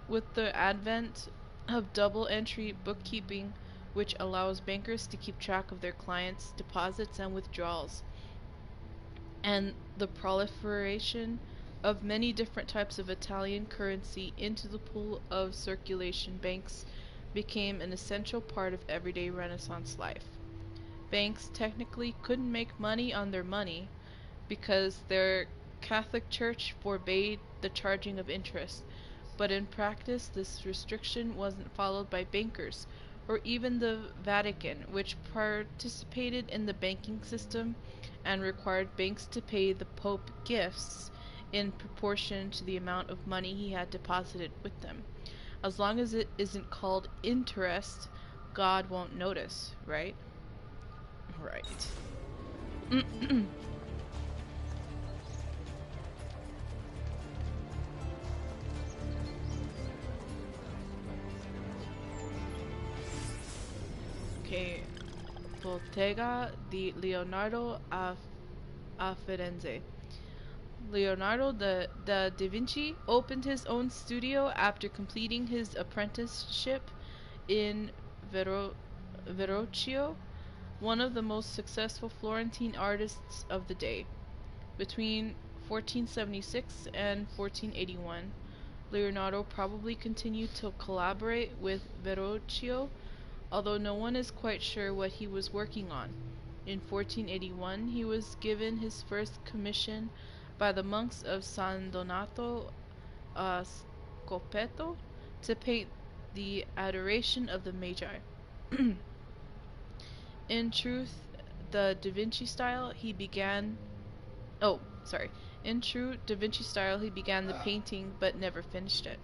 With the advent of double entry bookkeeping, which allows bankers to keep track of their clients' deposits and withdrawals, and the proliferation of many different types of Italian currency into the pool of circulation, banks became an essential part of everyday Renaissance life. Banks technically couldn't make money on their money because their Catholic Church forbade the charging of interest, but in practice this restriction wasn't followed by bankers or even the Vatican, which participated in the banking system and required banks to pay the Pope gifts in proportion to the amount of money he had deposited with them. As long as it isn't called interest, God won't notice, right? Right. Okay. Bottega di Leonardo a Firenze. Leonardo da Vinci opened his own studio after completing his apprenticeship in Verrocchio, one of the most successful Florentine artists of the day. Between 1476 and 1481, Leonardo probably continued to collaborate with Verrocchio, although no one is quite sure what he was working on. In 1481, he was given his first commission by the monks of San Donato a Scopeto to paint the Adoration of the Magi. In truth, the Da Vinci style, he began... In true Da Vinci style, he began the painting but never finished it.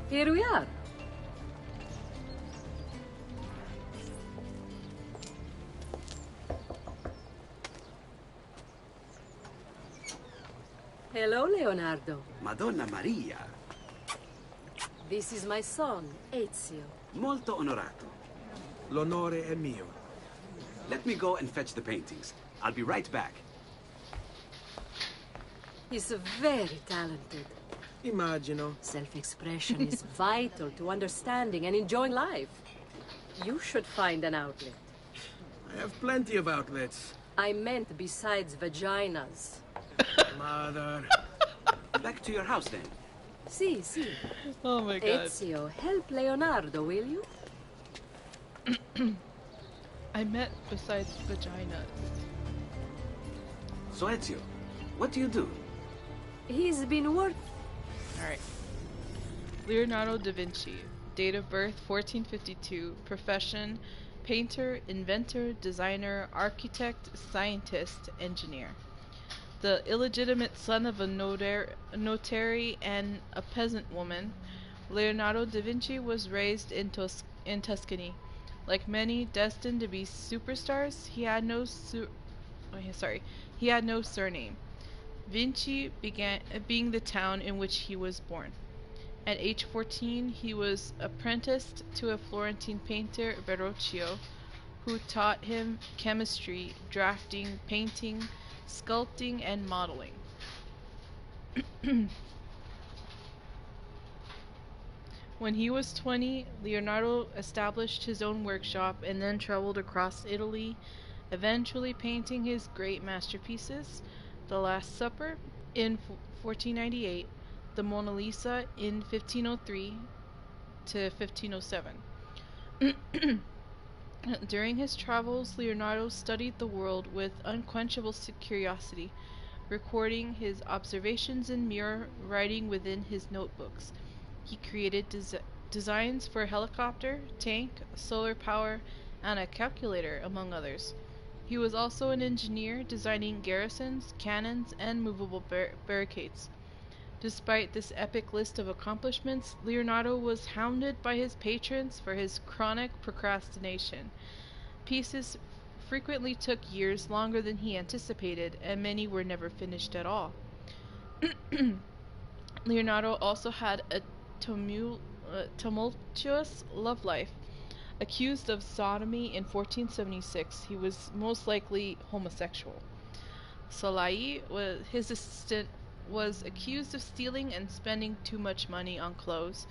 Here we are. Hello, Leonardo. Madonna Maria. This is my son, Ezio. Molto onorato. L'onore è mio. Let me go and fetch the paintings. I'll be right back. He's very talented. Immagino. Self-expression is vital to understanding and enjoying life. You should find an outlet. I have plenty of outlets. I meant besides vaginas. Mother. Back to your house, then. Si, si. Oh my god. Ezio, help Leonardo, will you? I meant besides vaginas. So, Ezio, what do you do? He's been working. Alright. Leonardo da Vinci. Date of birth 1452. Profession painter, inventor, designer, architect, scientist, engineer. The illegitimate son of a notary and a peasant woman, Leonardo da Vinci was raised in Tuscany. Like many destined to be superstars, he had no surname. Vinci began being the town in which he was born. At age 14, he was apprenticed to a Florentine painter, Verrocchio, who taught him chemistry, drafting, painting, sculpting, and modeling. When he was 20, Leonardo established his own workshop and then traveled across Italy, eventually painting his great masterpieces, The Last Supper in 1498, the Mona Lisa in 1503 to 1507. During his travels, Leonardo studied the world with unquenchable curiosity, recording his observations in mirror, writing within his notebooks. He created designs for a helicopter, tank, solar power, and a calculator, among others. He was also an engineer, designing garrisons, cannons, and movable barricades. Despite this epic list of accomplishments, Leonardo was hounded by his patrons for his chronic procrastination. Pieces frequently took years longer than he anticipated, and many were never finished at all. Leonardo also had a tumultuous love life. Accused of sodomy in 1476, he was most likely homosexual. Salai, his assistant, was accused of stealing and spending too much money on clothes,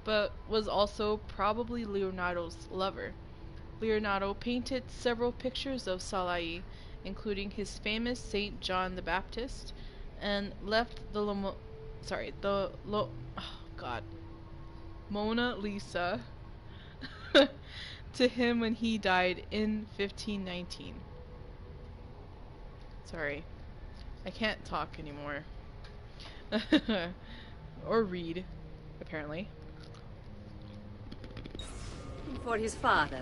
but was also probably Leonardo's lover. Leonardo painted several pictures of Salai, including his famous Saint John the Baptist, and left the Mona Lisa to him when he died in 1519. Sorry, I can't talk anymore. Or read, apparently. For his father.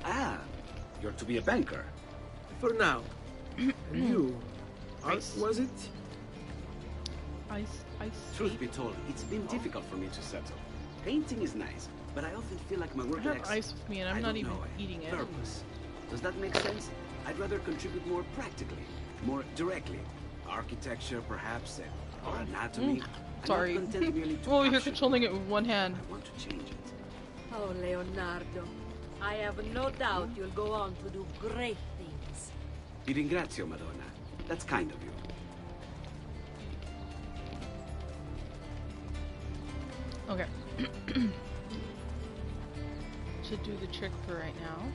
Ah, you're to be a banker. For now. And you? Ice. Was it? Ice. Truth be told, it's been difficult for me to settle. Painting is nice, but I often feel like my work I have ice with me and I'm not even eating it. Purpose. Does that make sense? I'd rather contribute more practically, more directly. Architecture, perhaps, or anatomy. Sorry. Oh, you're controlling it with one hand. I want to change it. Oh, Leonardo. I have no doubt you'll go on to do great things. Ti ringrazio, Madonna. That's kind of you. Okay. Should do the trick for right now.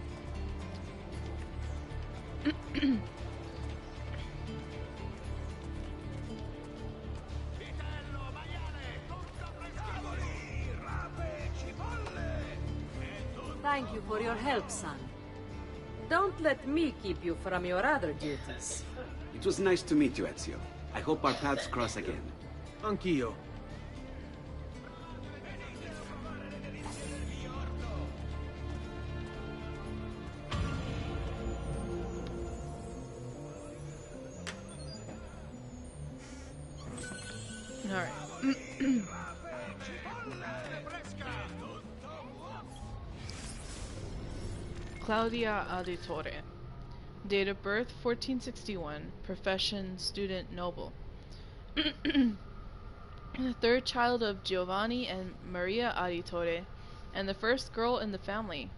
Thank you for your help, son. Don't let me keep you from your other duties. It was nice to meet you, Ezio. I hope our paths cross again. Anch'io. Alright. Claudia Auditore. Date of birth 1461. Profession student noble. The third child of Giovanni and Maria Auditore, and the first girl in the family.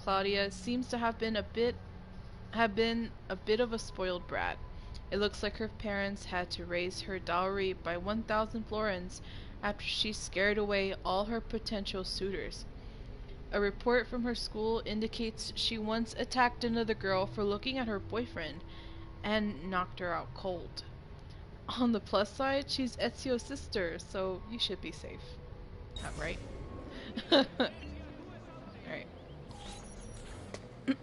Claudia seems to have been a bit of a spoiled brat. It looks like her parents had to raise her dowry by 1,000 florins after she scared away all her potential suitors. A report from her school indicates she once attacked another girl for looking at her boyfriend and knocked her out cold. On the plus side, she's Ezio's sister, so you should be safe. Right? Alright.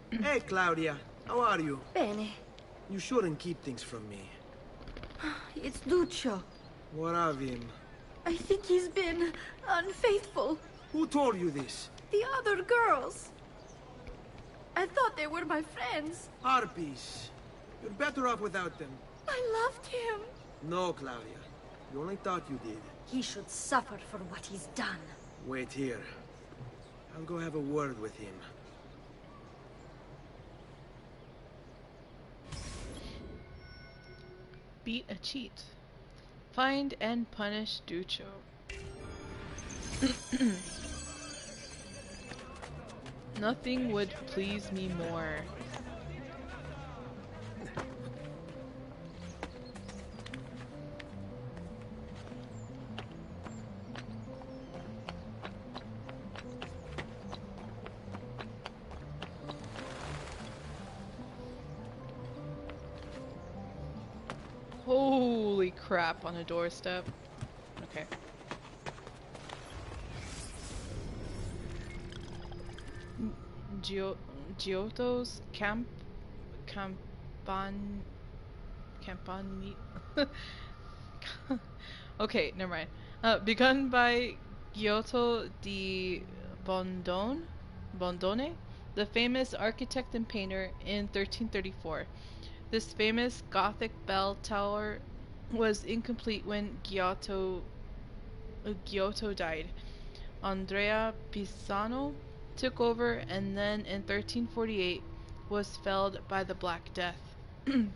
Hey, Claudia. How are you? Bene. You shouldn't keep things from me. It's Lucio. What of him? I think he's been unfaithful. Who told you this? The other girls. I thought they were my friends. Harpies. You're better off without them. I loved him. No, Claudia. You only thought you did. He should suffer for what he's done. Wait here. I'll go have a word with him. Beat a cheat. Find and punish Ducho. Nothing would please me more. Holy crap, on a doorstep. Okay. Giotto's Campani. Okay, never mind. Begun by Giotto di Bondone, the famous architect and painter, in 1334. This famous Gothic bell tower was incomplete when Giotto died. Andrea Pisano took over, and then in 1348 was felled by the Black Death. In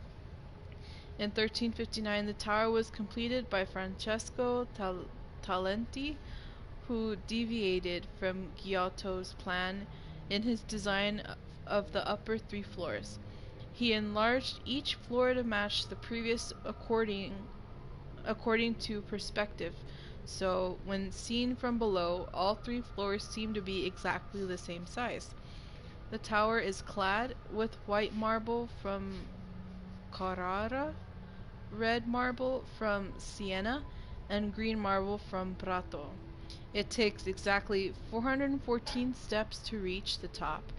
1359, the tower was completed by Francesco Talenti, who deviated from Giotto's plan in his design of the upper 3 floors. He enlarged each floor to match the previous according to perspective, so when seen from below, all 3 floors seem to be exactly the same size. The tower is clad with white marble from Carrara, red marble from Siena, and green marble from Prato. It takes exactly 414 steps to reach the top,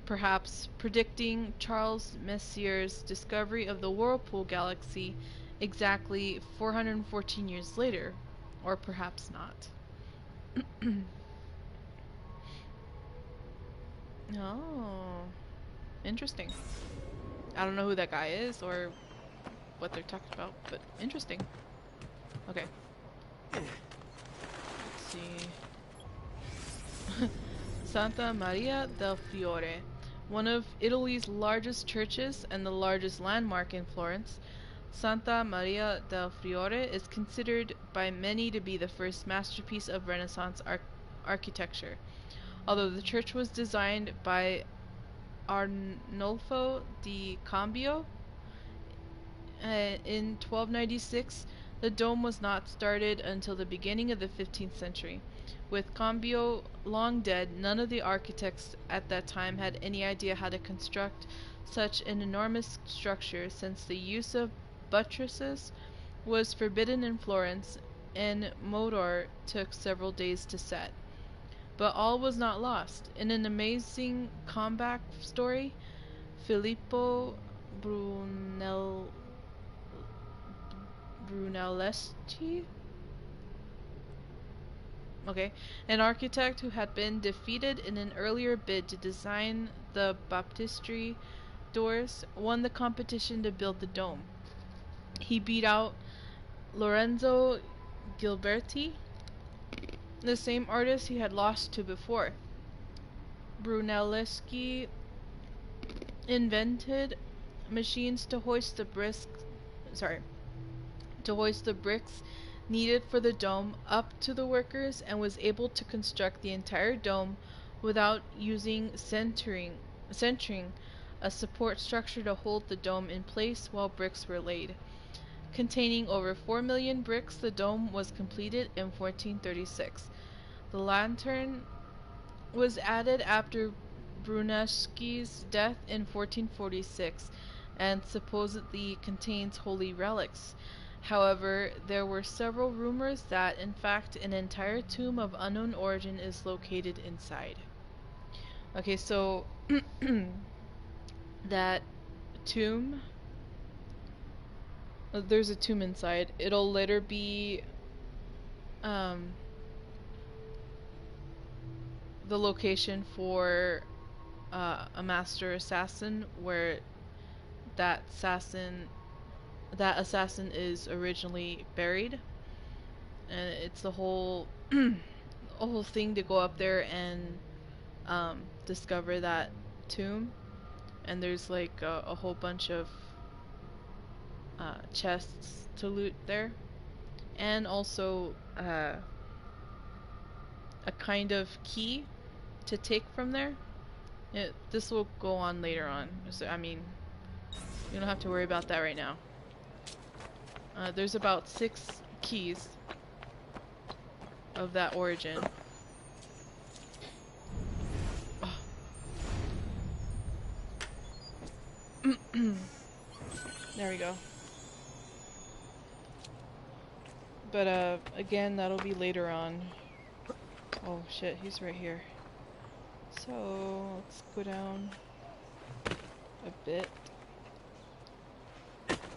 perhaps predicting Charles Messier's discovery of the Whirlpool galaxy exactly 414 years later, or perhaps not. Oh, interesting. I don't know who that guy is or what they're talking about, but interesting. Okay. Let's see. Santa Maria del Fiore, one of Italy's largest churches and the largest landmark in Florence. Santa Maria del Fiore is considered by many to be the first masterpiece of Renaissance architecture. Although the church was designed by Arnolfo di Cambio in 1296, the dome was not started until the beginning of the 15th century. With Cambio long dead, none of the architects at that time had any idea how to construct such an enormous structure, since the use of buttresses was forbidden in Florence, and mortar took several days to set. But all was not lost. In an amazing comeback story, Filippo Brunelleschi, an architect who had been defeated in an earlier bid to design the baptistry doors, won the competition to build the dome. He beat out Lorenzo Gilberti, the same artist he had lost to before. Brunelleschi invented machines to hoist the bricks needed for the dome up to the workers, and was able to construct the entire dome without using centering a support structure to hold the dome in place while bricks were laid. Containing over 4 million bricks, the dome was completed in 1436. The lantern was added after Brunelleschi's death in 1446 and supposedly contains holy relics. However, there were several rumors that, in fact, an entire tomb of unknown origin is located inside. Okay, so that tomb, there's a tomb inside. It'll later be the location for a master assassin, where that assassin is originally buried, and it's the whole a whole thing to go up there and discover that tomb. And there's like a whole bunch of chests to loot there, and also a kind of key to take from there. This will go on later on, so I mean, you don't have to worry about that right now. There's about 6 keys of that origin. There we go. But again, that'll be later on. Oh shit, he's right here. So let's go down a bit.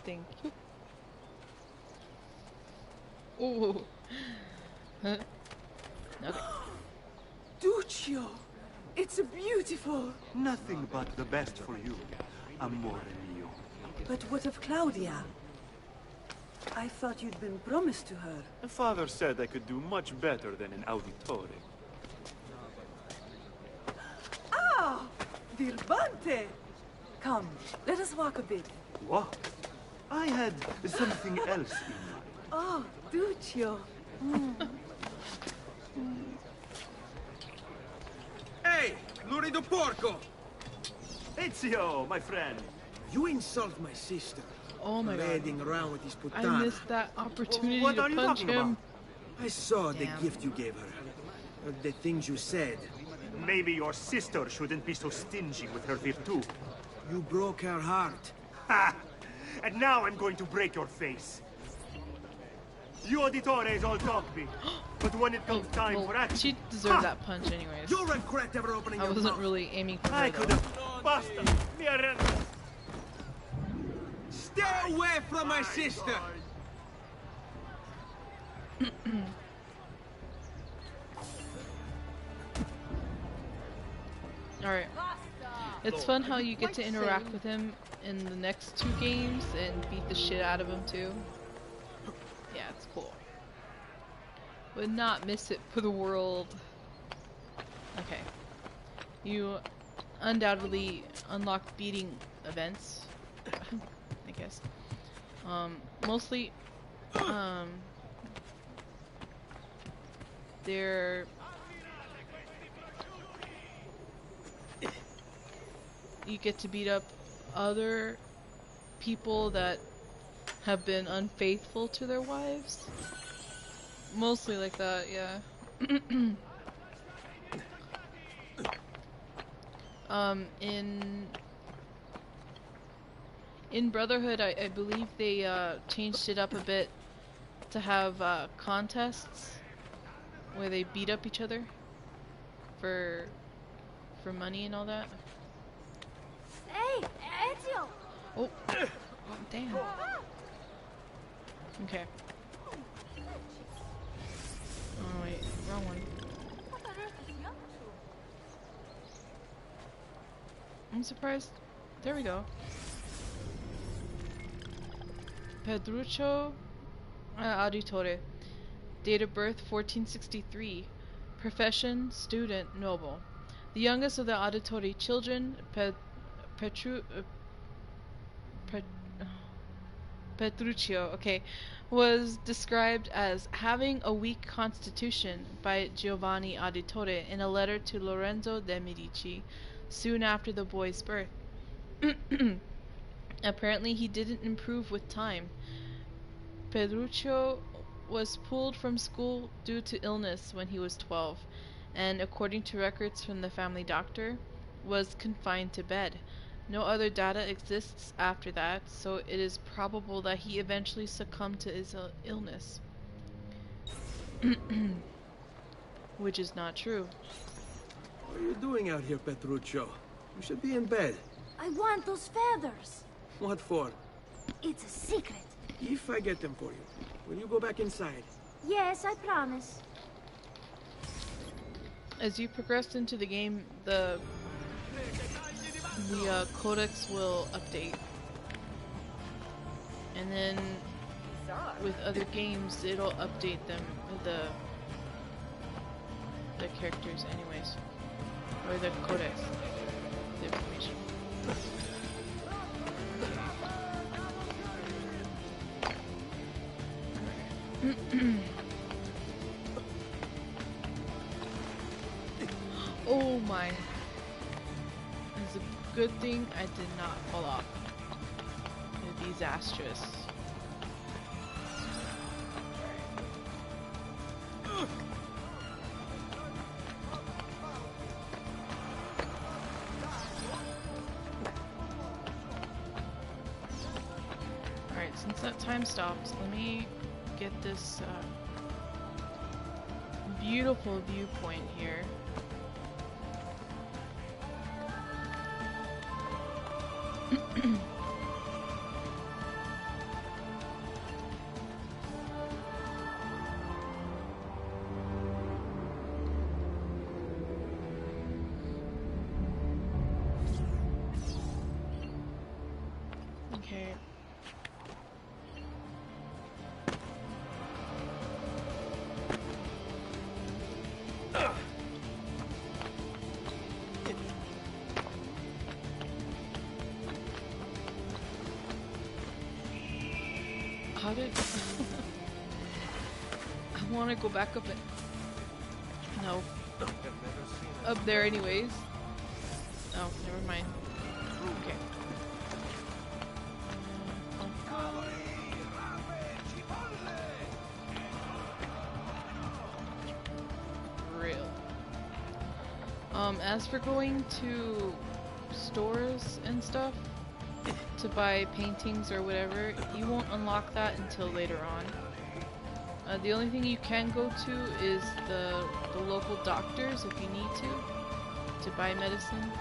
Thank you. Ooh. Huh. Okay. Duccio! It's beautiful! Nothing but the best for you, amore mio. But what of Claudia? I thought you'd been promised to her. My father said I could do much better than an auditore. Ah! Birbante! Come, let us walk a bit. What? I had something else in mind. Oh, Duccio. Hey, lurido porco! Ezio, my friend. You insult my sister. Oh my god. Parading around with his putana. I missed that opportunity What to are you punch talking him. about? I saw the Damn. gift you gave her. The things you said. Maybe your sister shouldn't be so stingy with her virtù. You broke her heart. Ha! And now I'm going to break your face. You auditores all talk big, but when it comes time for action... She deserved that punch anyways. You'll regret ever opening I your wasn't mouth. really aiming for her I though. could have... Basta! Stay away from my sister! Alright. It's fun how you get to interact with him in the next 2 games and beat the shit out of him too. Yeah, it's cool. Would not miss it for the world. Okay. You undoubtedly unlock beating events, I guess. Mostly, they're... You get to beat up other people that have been unfaithful to their wives. Mostly like that, yeah. In Brotherhood, I believe they changed it up a bit to have contests where they beat up each other for money and all that. Hey, Ezio! Oh, damn. Okay. Oh wait, wrong one. I'm surprised. There we go. Pedruccio Auditore. Date of birth 1463. Profession student noble. The youngest of the Auditore children, Petruccio, okay, was described as having a weak constitution by Giovanni Auditore in a letter to Lorenzo de' Medici soon after the boy's birth. Apparently he didn't improve with time. Pedruccio was pulled from school due to illness when he was 12, and according to records from the family doctor, was confined to bed. No other data exists after that, so it is probable that he eventually succumbed to his illness. Which is not true. What are you doing out here, Petruccio? You should be in bed. I want those feathers. What for? It's a secret. If I get them for you, will you go back inside? Yes, I promise. As you progress into the game, the codex will update, and then with other games it'll update them, the characters anyways, or the codex, the information. Oh my. It's a good thing I did not fall off. They're disastrous. Alright, since that time stopped, let me get this beautiful viewpoint here. Okay. How did I want to go back up and no up there anyways. Oh, never mind. Okay. Real. As for going to stores and stuff to buy paintings or whatever, you won't unlock that until later on. The only thing you can go to is the local doctors if you need to buy medicine.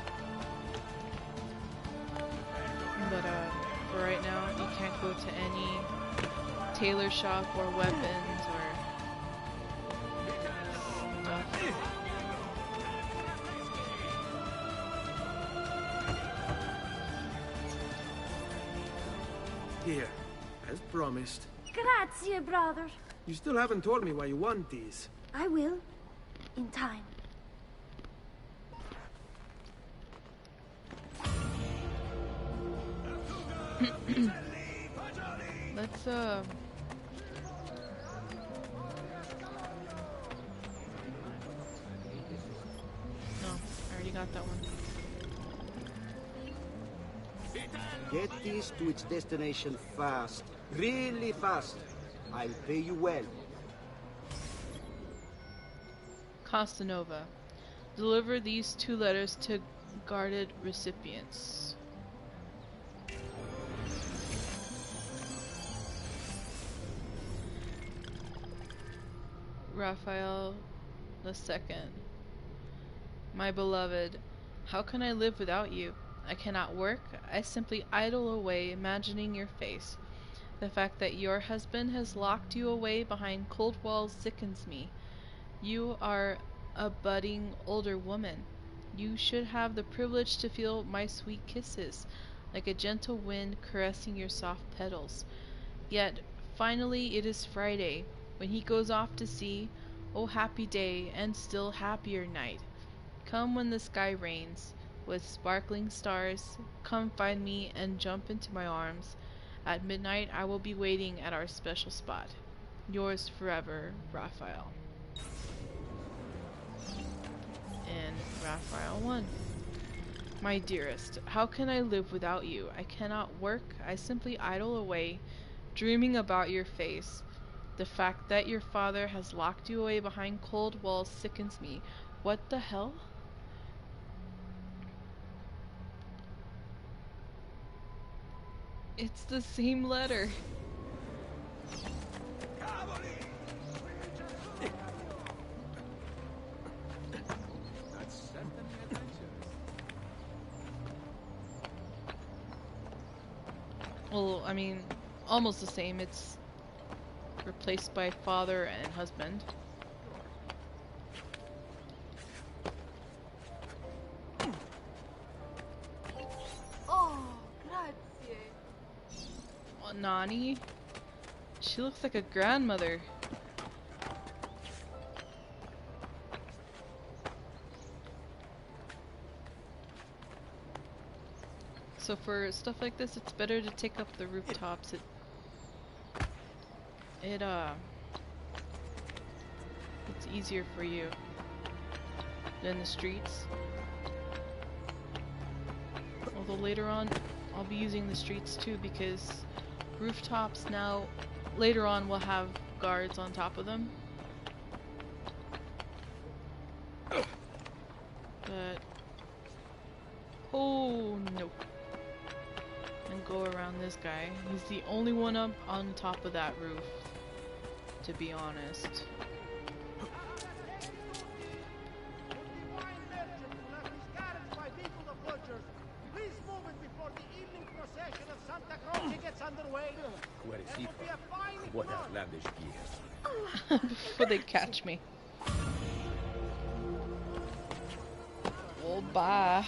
But for right now, you can't go to any tailor shop or weapons or stuff. Here, as promised. Grazie, brother. You still haven't told me why you want these. I will. In time. Let's no, I already got that one. Get this to its destination fast. Really fast. I'll pay you well. Castanova. Deliver these 2 letters to guarded recipients. Raphael II. My beloved, how can I live without you? I cannot work. I simply idle away imagining your face. The fact that your husband has locked you away behind cold walls sickens me. You are a budding older woman. You should have the privilege to feel my sweet kisses, like a gentle wind caressing your soft petals. Yet, finally it is Friday, when he goes off to sea. Oh happy day, and still happier night. Come when the sky rains, with sparkling stars, come find me and jump into my arms. At midnight, I will be waiting at our special spot. Yours forever, Raphael. And Raphael 1. My dearest, how can I live without you? I cannot work. I simply idle away, dreaming about your face. The fact that your father has locked you away behind cold walls sickens me. What the hell? It's the same letter. Well, I mean, almost the same. It's replaced by father and husband. Oh, grazie. Oh, Nani? She looks like a grandmother. So for stuff like this, it's better to take up the rooftops. It's easier for you than the streets. Although later on, I'll be using the streets too, because rooftops now, later on, will have guards on top of them. But oh no. And go around this guy. He's the only one up on top of that roof, to be honest. Please move it before the evening procession of Santa Croce gets underway. Where is he from? What outlandish gear? Before they catch me. Well, bye.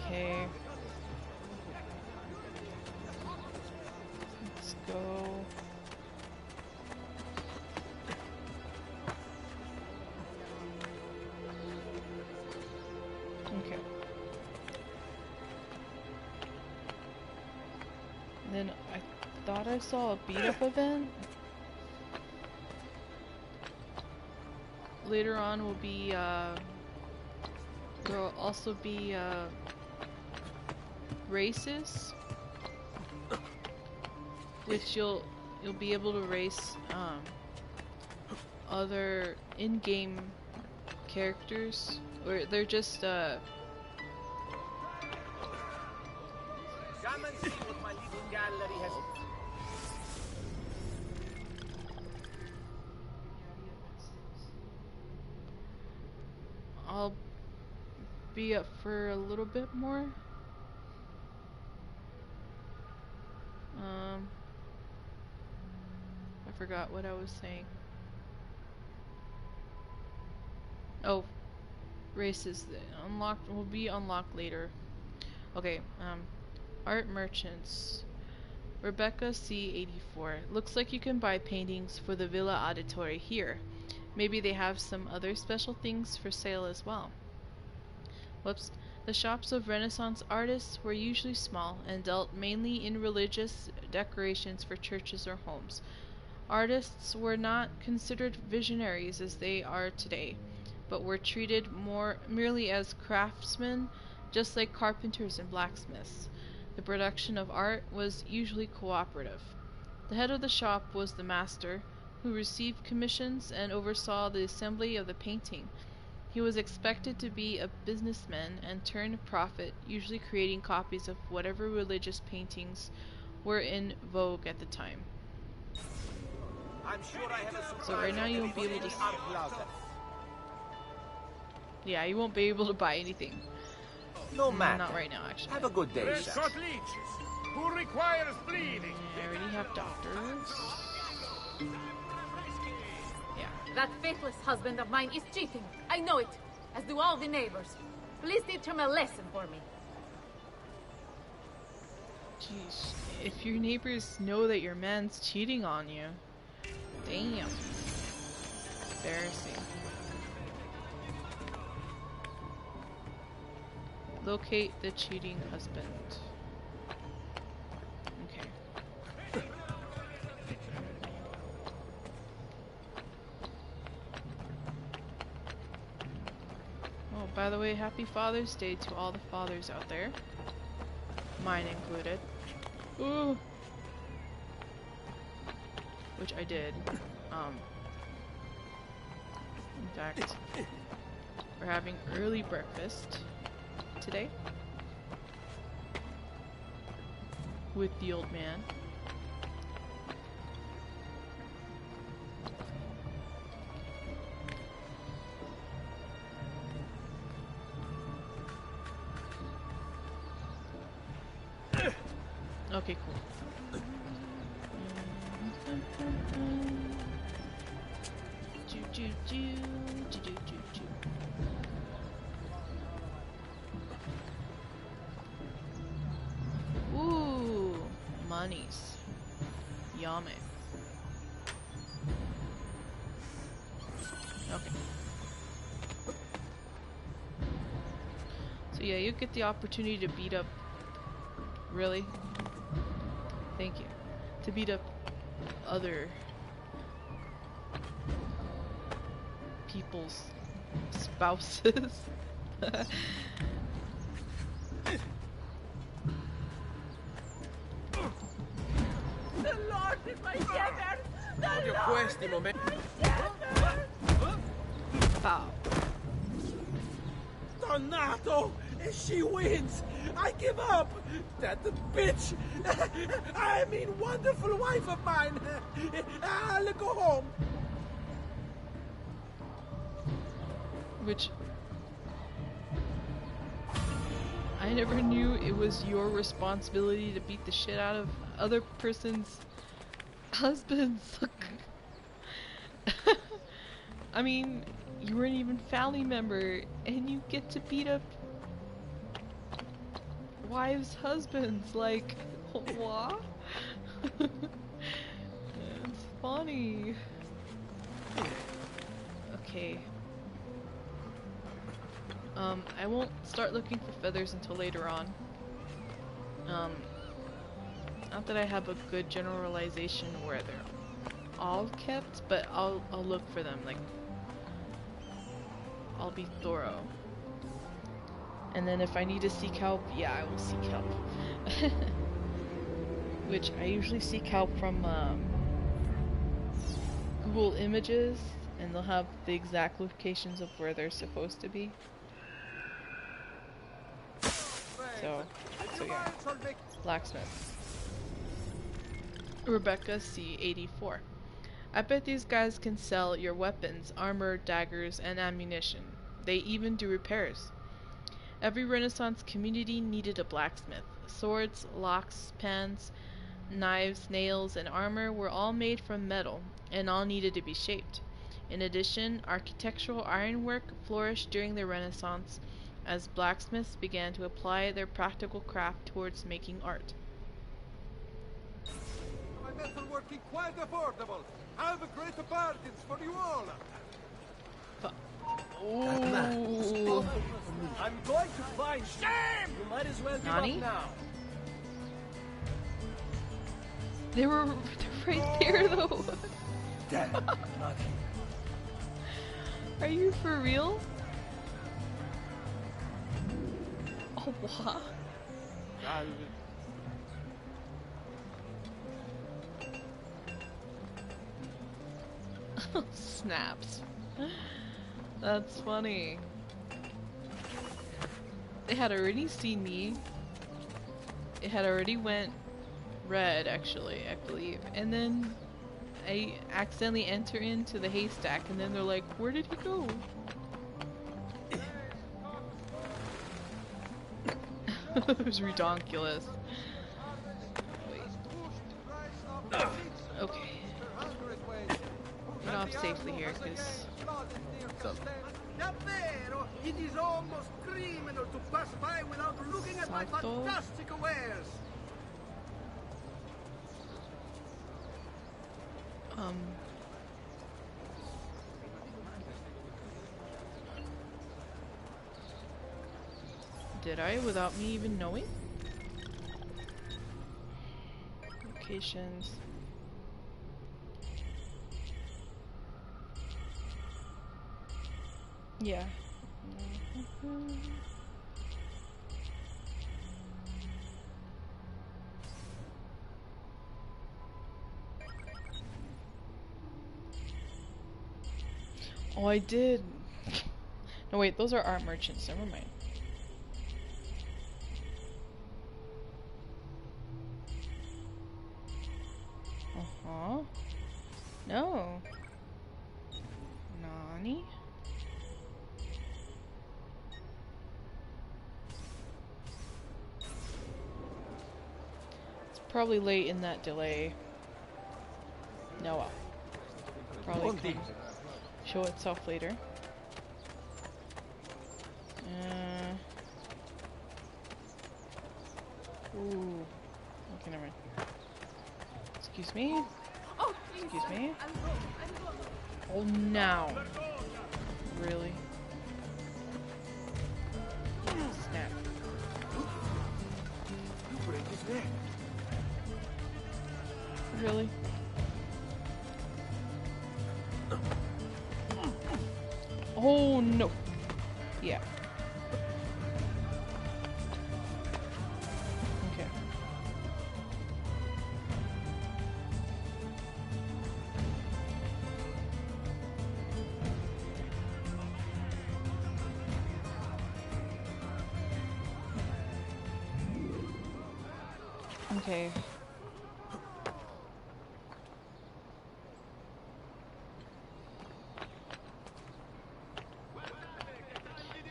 Okay. Let's go. Okay. Then I thought I saw a beat up event. Later on will be there'll also be races, which you'll be able to race other in-game characters, or they're just Come and see what my little gallery has. I'll be up for a little bit more. I forgot what I was saying. Oh, races unlocked will be unlocked later. Okay, art merchants. Rebecca C84. Looks like you can buy paintings for the Villa Auditore here. Maybe they have some other special things for sale as well. Whoops. The shops of Renaissance artists were usually small and dealt mainly in religious decorations for churches or homes. Artists were not considered visionaries as they are today, but were treated merely as craftsmen, just like carpenters and blacksmiths. The production of art was usually cooperative. The head of the shop was the master, who received commissions and oversaw the assembly of the painting. He was expected to be a businessman and turn profit, usually creating copies of whatever religious paintings were in vogue at the time. I'm sure I have a So right now you won't be able to... Yeah, you won't be able to buy anything. No matter. Not right now, actually. Have a good day, Let's cut leeches. Who requires bleeding? I already have doctors. Yeah. That faithless husband of mine is cheating. I know it, as do all the neighbors. Please teach him a lesson for me. Jeez, if your neighbors know that your man's cheating on you, damn. Embarrassing. Locate the cheating husband. Okay. Oh, by the way, happy Father's Day to all the fathers out there. Mine included. Ooh. Which I did. In fact, we're having early breakfast today with the old man. Okay, cool. Ooh, monies. Yummy. Okay. So yeah, you get the opportunity to beat up. Really? Thank you. To beat up other people's spouses. The Lord is my shepherd! The Lord is my shepherd! Pow. Donato! She wins! I give up! That bitch! I mean, wonderful wife of mine! I'll go home! Which... I never knew it was your responsibility to beat the shit out of other person's husbands. I mean, you weren't even family member, and you get to beat up wives' husbands. Like, what? It's funny. Okay. I won't start looking for feathers until later on. Not that I have a good generalization where they're all kept, but I'll look for them. Like, I'll be thorough. And then if I need to seek help, yeah, I will seek help. Which I usually seek help from Google Images, and they'll have the exact locations of where they're supposed to be. So yeah. Blacksmith. Rebecca C84. I bet these guys can sell your weapons, armor, daggers, and ammunition. They even do repairs. Every Renaissance community needed a blacksmith. Swords, locks, pans, knives, nails, and armor were all made from metal, and all needed to be shaped. In addition, architectural ironwork flourished during the Renaissance as blacksmiths began to apply their practical craft towards making art. My metal working quite affordable. I have great bargains for you all. Ooh. I'm going to find shame! You might as well give Nani? up now. They're right there though. Damn. Are you for real? Oh, what? Snaps. That's funny. They had already seen me. It had already went red, actually, I believe. And then I accidentally enter into the haystack, and then they're like, where did he go? It was redonkulous. Wait. Okay. Get off safely here, because... Davvero, it is almost criminal to pass by without looking at my fantastic wares. Did I? Without me even knowing? Locations. Yeah. Oh, I did. No, wait, those are art merchants. Never mind. Uh-huh. No. Nani? It's probably late in that delay. No, well. Probably show itself later. Ooh. Okay, never mind. Excuse me. Oh, excuse me. Oh, now. Really? Snap. You break his neck. Really? Oh no. Yeah. Okay. Okay.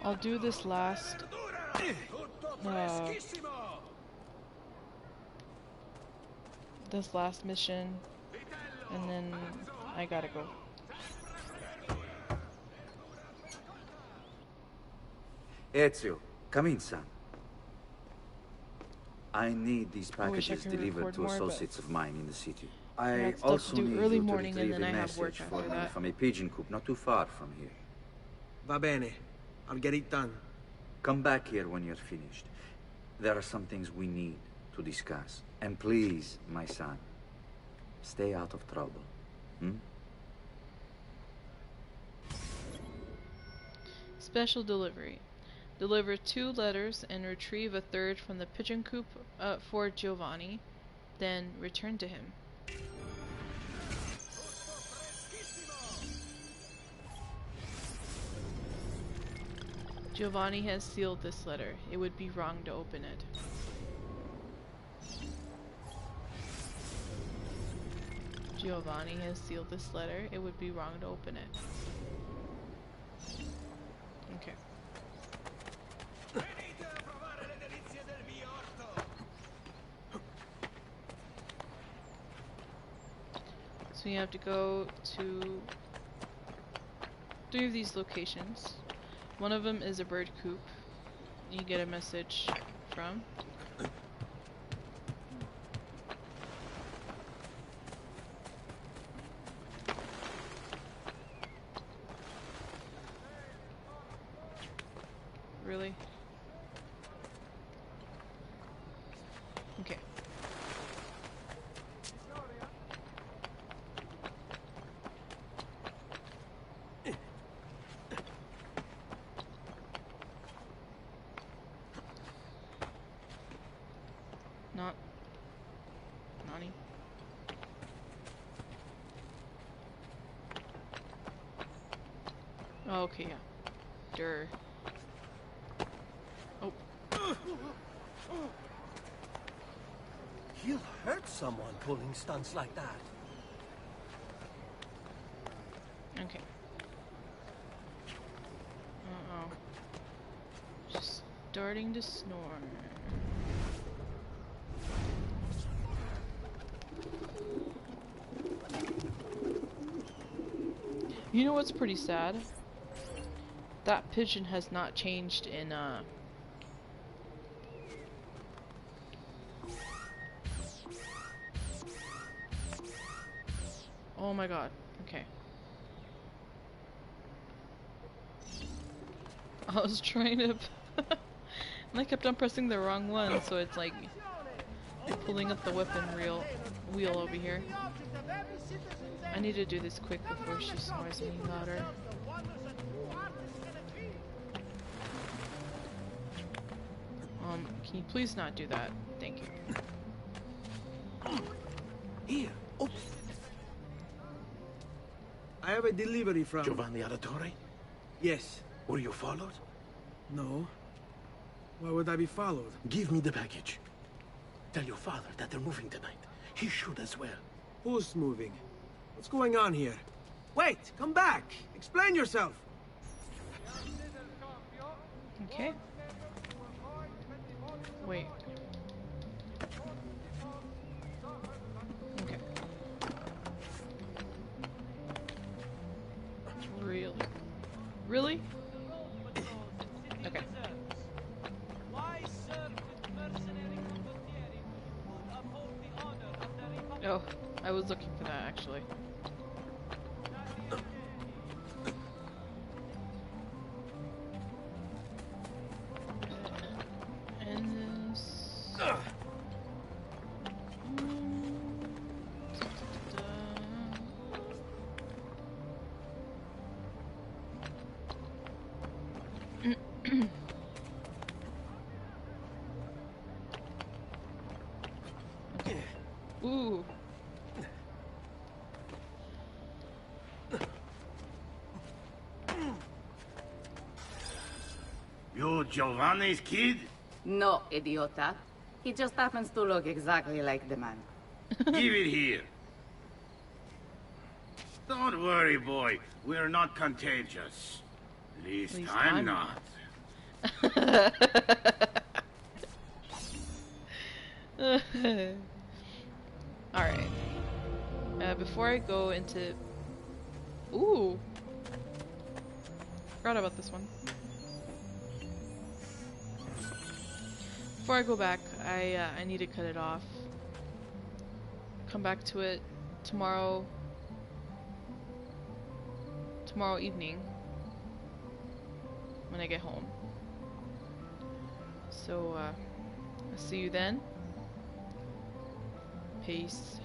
I'll do this last mission, and then I gotta go. Ezio, come in, son. I need these packages delivered to associates of mine in the city. I also need early you to morning, and retrieve then a I have work message for after me that. from a pigeon coop not too far from here. Va bene. I'll get it done. Come back here when you're finished. There are some things we need to discuss. And please, my son, stay out of trouble. Special delivery. Deliver 2 letters and retrieve a 3rd from the pigeon coop for Giovanni, then return to him. Giovanni has sealed this letter. It would be wrong to open it. Giovanni has sealed this letter. It would be wrong to open it. Okay. So you have to go to 3 of these locations. One of them is a bird coop. You get a message from. Really? Okay. Not Nani. Oh, okay, yeah. Durr. Oh. He'll hurt someone pulling stunts like that. Okay. Uh-oh. Just starting to snore. You know what's pretty sad? That pigeon has not changed in, Oh my god. Okay. I was trying to And I kept on pressing the wrong one, so it's like pulling up the weapon wheel over here. I need to do this quick before she snores any louder. Can you please not do that? Thank you. Here. Oh. I have a delivery from... Giovanni Auditore? Yes. Were you followed? No. Why would I be followed? Give me the package. Tell your father that they're moving tonight. He should as well. Who's moving? What's going on here? Wait! Come back! Explain yourself! Okay. Wait. Okay. Really? Really? Okay. Oh, I was looking for that actually. And this. Ooh. You Giovanni's kid? No, idiota. He just happens to look exactly like the man. Give it here. Don't worry, boy. We're not contagious. At least I'm not. Alright. Before I go into... Ooh! Forgot about this one. Before I go back, I need to cut it off. Come back to it tomorrow evening when I get home. So, I'll see you then. Peace.